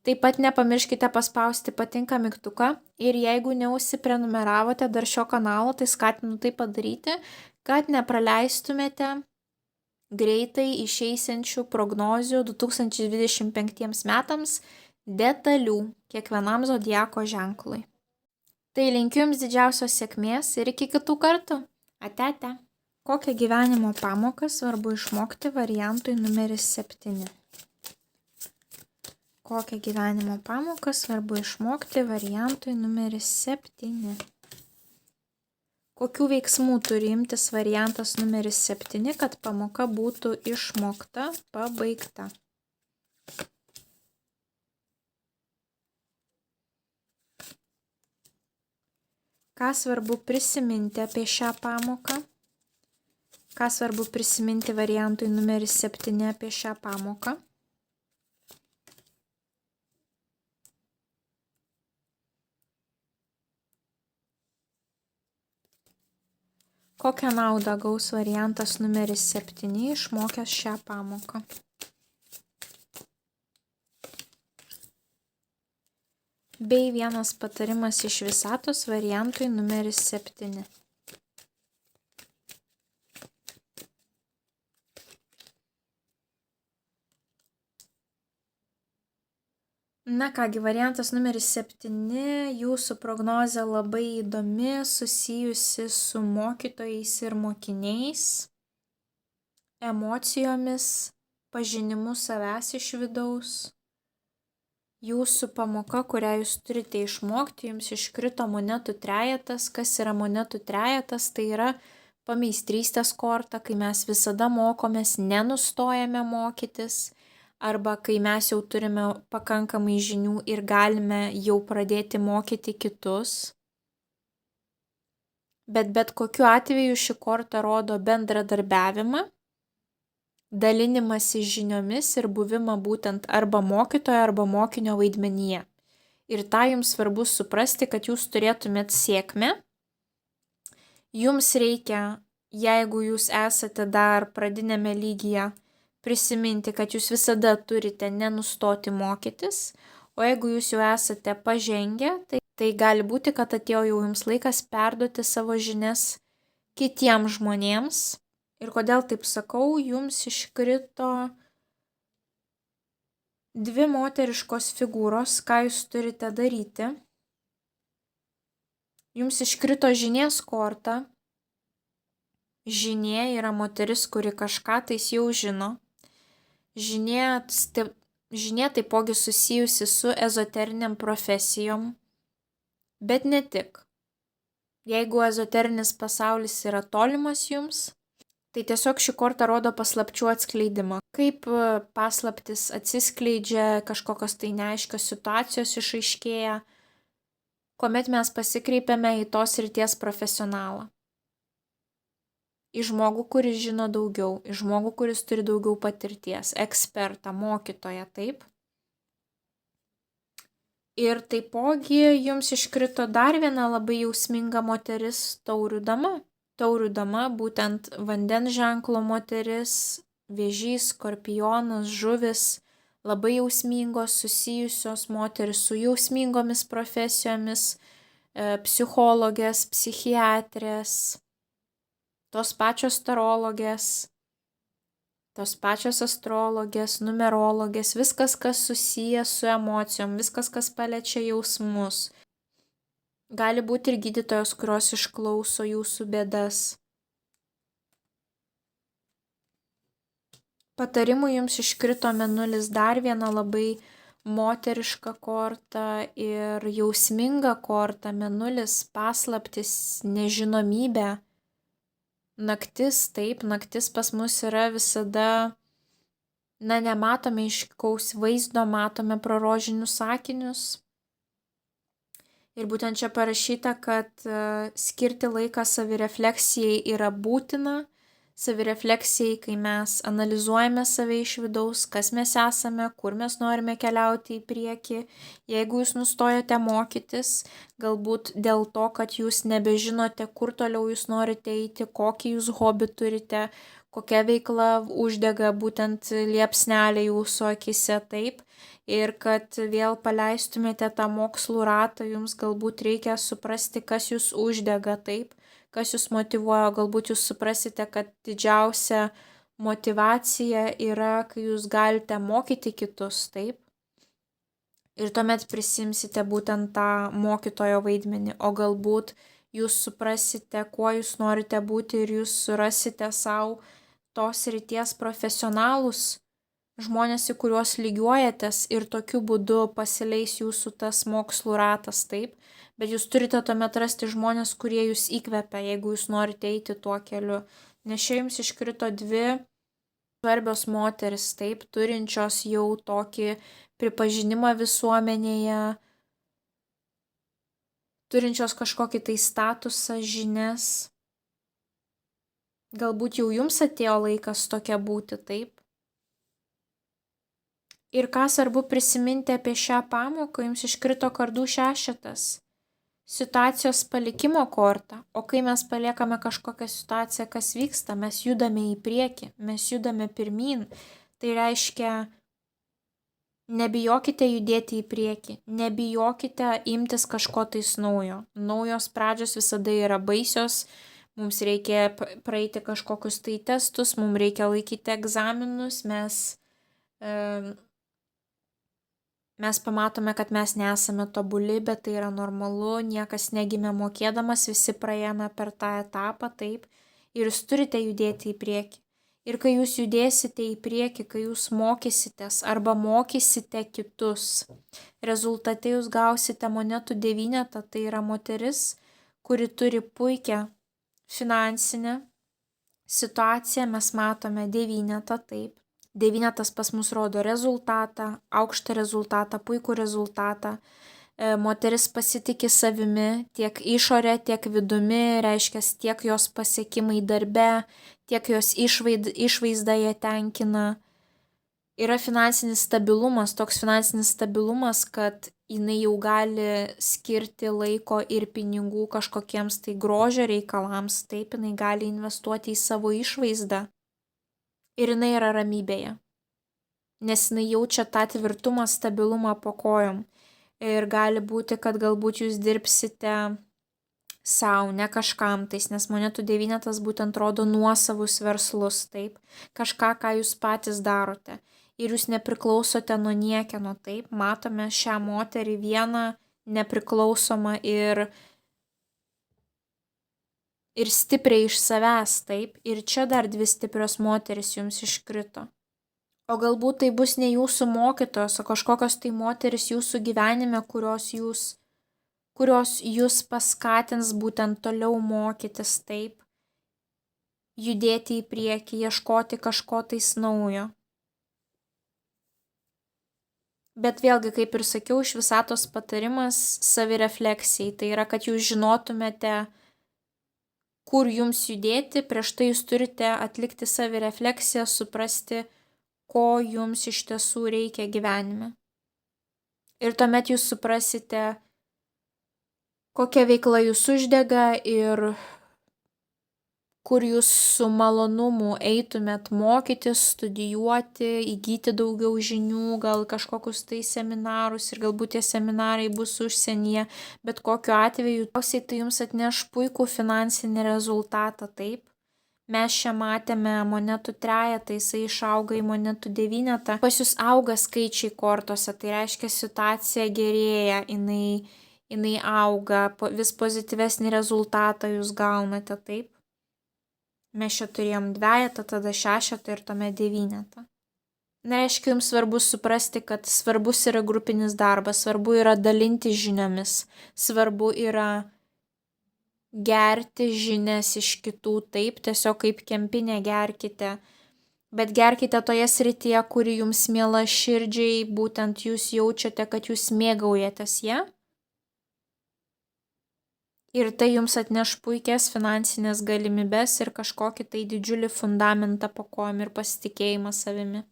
Speaker 1: Taip pat nepamirškite paspausti patinka mygtuką ir jeigu neužsiprenumeravote dar šio kanalo, tai skatinu tai padaryti, kad nepraleistumėte greitai išeisiančių prognozių 2025 metams detalių kiekvienam zodiako ženklui. Tai linkiu jums didžiausios sėkmės ir iki kitų kartų. Ate. Kokią gyvenimo pamoką svarbu išmokti variantui numeris 7? Kokią gyvenimo pamoką svarbu išmokti variantui numeris 7? Kokių veiksmų turi imtis variantas numeris 7, kad pamoka būtų išmokta, pabaigta? Ką svarbu prisiminti apie šią pamoką? Ką svarbu prisiminti variantui numeris 7 apie šią pamoką? Kokią naudą gaus variantas numeris 7 išmokęs šią pamoką? Bei vienas patarimas iš visatos variantui numeris 7. Na kągi, variantas numeris 7, jūsų prognozė labai įdomi, susijusi su mokytojais ir mokiniais, emocijomis, pažinimu savęs iš vidaus. Jūsų pamoka, kurią jūs turite išmokti, jums iškrito monetų trejetas. Kas yra monetų trejetas? Tai yra pameistrystės korta, kai mes visada mokomės, nenustojame mokytis. Arba kai mes jau turime pakankamai žinių ir galime jau pradėti mokyti kitus. Bet kokiu atveju ši korta rodo bendradarbiavimą, dalinimąsi žiniomis ir buvimą būtent arba mokytojo, arba mokinio vaidmenyje. Ir tą jums svarbu suprasti, kad jūs turėtumėt sėkmę. Jums reikia, jeigu jūs esate dar pradinėme lygyje, prisiminti, kad jūs visada turite nenustoti mokytis, o jeigu jūs jau esate pažengę, tai gali būti, kad atėjo jau jums laikas perduoti savo žinias kitiems žmonėms. Ir kodėl taip sakau, jums iškrito 2 moteriškos figūros, ką jūs turite daryti. Jums iškrito žinės korta. Žinė yra moteris, kuri kažką tais jau žino. Žinė taipogi susijusi su ezoteriniam profesijom, bet ne tik. Jeigu ezoterinis pasaulis yra tolimas jums, tai tiesiog ši korta rodo paslapčių atskleidimą. Kaip paslaptis atsiskleidžia, kažkokios tai neaiškios situacijos išaiškėja, kuomet mes pasikreipiame į tos srities profesionalą. Į žmogų, kuris žino daugiau, į žmogų, kuris turi daugiau patirties, ekspertą, mokytoją, taip. Ir taipogi jums iškrito dar viena labai jausminga moteris, taurių dama. Taurių dama, būtent vandens ženklo moteris, vėžys, skorpionas, žuvis, labai jausmingos, susijusios moteris su jausmingomis profesijomis, psichologės, psichiatrės, tos pačios tarologės, tos pačios astrologės, numerologės, viskas, kas susiję su emocijom, viskas, kas paliečia jausmus. Gali būti ir gydytojos, kurios išklauso jūsų bėdas. Patarimų jums iškrito mėnulis, dar viena labai, moteriška korta ir jausminga korta, mėnulis, paslaptis, nežinomybė. Naktis, taip, naktis pas mus yra visada, nematome aiškaus vaizdo, matome pro rožinius akinius. Ir būtent čia parašyta, kad skirti laiką savirefleksijai yra būtina. Savirefleksijai, kai mes analizuojame save iš vidaus, kas mes esame, kur mes norime keliauti į priekį. Jeigu jūs nustojote mokytis, galbūt dėl to, kad jūs nebežinote, kur toliau jūs norite eiti, kokį jūs hobį turite, kokia veikla uždega būtent liepsnelė jūsų akise, taip. Ir kad vėl paleistumėte tą mokslų ratą, jums galbūt reikia suprasti, kas jūs uždega, taip, kas jūs motyvuoja, galbūt jūs suprasite, kad didžiausia motyvacija yra, kai jūs galite mokyti kitus, taip. Ir tuomet prisimsite būtent tą mokytojo vaidmenį, o galbūt jūs suprasite, kuo jūs norite būti ir jūs surasite savo tos srities profesionalus, žmonės, į kuriuos lygiuojatės ir tokiu būdu pasileis jūsų tas mokslų ratas, taip, bet jūs turite tuomet rasti žmonės, kurie jūs įkvepia, jeigu jūs norite eiti tuo keliu, nes čia jums iškrito dvi svarbios moteris, taip, turinčios jau tokį pripažinimą visuomenėje, turinčios kažkokį tai statusą, žinias. Galbūt jau jums atėjo laikas tokia būti, taip. Ir ką svarbu prisiminti apie šią pamoką, jums iškrito kardų šešetas, situacijos palikimo korta, o kai mes paliekame kažkokią situaciją, kas vyksta, mes judame į priekį, mes judame pirmyn, tai reiškia, nebijokite judėti į priekį, nebijokite imtis kažko tais naujo, naujos pradžios visada yra baisios, mums reikia praeiti kažkokius tai testus, mums reikia laikyti egzaminus, mes pamatome, kad mes nesame tobuli, bet tai yra normalu, niekas negimė mokėdamas, visi praėjome per tą etapą, taip, ir jūs turite judėti į priekį. Ir kai jūs judėsite į priekį, kai jūs mokysitės arba mokysite kitus, rezultate jūs gausite monetų devynetą, tai yra moteris, kuri turi puikią finansinę situaciją, mes matome devynetą, taip. Devynetas pas mus rodo rezultatą, aukštą rezultatą, puikų rezultatą. Moteris pasitikė savimi tiek išorė, tiek vidumi, reiškia tiek jos pasiekimai darbe, tiek jos išvaizda ją tenkina. Yra finansinis stabilumas, toks finansinis stabilumas, kad jinai jau gali skirti laiko ir pinigų kažkokiems tai grožio reikalams, taip, jinai gali investuoti į savo išvaizdą. Ir jinai yra ramybėje, nes jinai jaučia tą tvirtumą, stabilumą po kojom. Ir gali būti, kad galbūt jūs dirbsite savo, ne kažkam tais, nes monetų devynetas būtent rodo nuosavus verslus, taip, kažką, ką jūs patys darote. Ir jūs nepriklausote nuo niekieno, taip, matome šią moterį vieną nepriklausomą ir stipriai iš savęs, taip, ir čia dar dvi stiprios moteris jums iškrito. O galbūt tai bus ne jūsų mokytojos, o kažkokios tai moteris jūsų gyvenime, kurios jūs paskatins būtent toliau mokytis, taip, judėti į priekį, ieškoti kažko tais naujo. Bet vėlgi, kaip ir sakiau, iš visatos patarimas savirefleksijai, tai yra, kad jūs žinotumėte, kur jums judėti, prieš tai jūs turite atlikti savirefleksiją, suprasti, ko jums iš tiesų reikia gyvenime. Ir tuomet jūs suprasite, kokia veikla jūs uždega ir kur jūs su malonumu eitumėt mokytis, studijuoti, įgyti daugiau žinių, gal kažkokius tai seminarus ir galbūt tie seminarai bus užsienyje, bet kokiu atveju tai jums atneš puikų finansinį rezultatą, taip. Mes čia matėme monetų trejetą, jisai išauga į monetų devynetą, pas jūs auga skaičiai kortose, tai reiškia situacija gerėja, jinai auga, vis pozityvesnį rezultatą jūs gaunate, taip. Mes čia turėjom dvejetą, tada šešetą ir tuomet devynetą. Nereiškia, jums svarbu suprasti, kad svarbus yra grupinis darbas, svarbu yra dalinti žiniomis, svarbu yra gerti žinias iš kitų, taip, tiesiog kaip kempinė gerkite, bet gerkite toje srityje, kuri jums miela širdžiai, būtent jūs jaučiate, kad jūs mėgaujatės ją. Ir tai jums atneš puikias finansinės galimybes ir kažkokį tai didžiulį fundamentą po kojom ir pasitikėjimą savimi.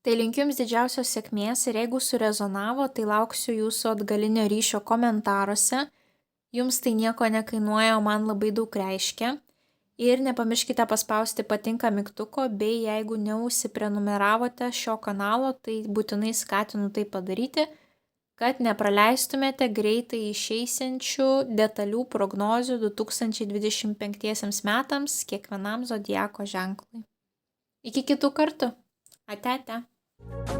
Speaker 1: Tai linkiu jums didžiausios sėkmės ir jeigu surezonavo, tai lauksiu jūsų atgalinio ryšio komentaruose. Jums tai nieko nekainuoja, o man labai daug reiškia. Ir nepamirškite paspausti patinka mygtuko, bei jeigu neužsiprenumeravote šio kanalo, tai būtinai skatinu tai padaryti, kad nepraleistumėte greitai išeisiančių detalių prognozių 2025 metams kiekvienam zodiako ženklui. Iki kitų kartų. Ate, ate.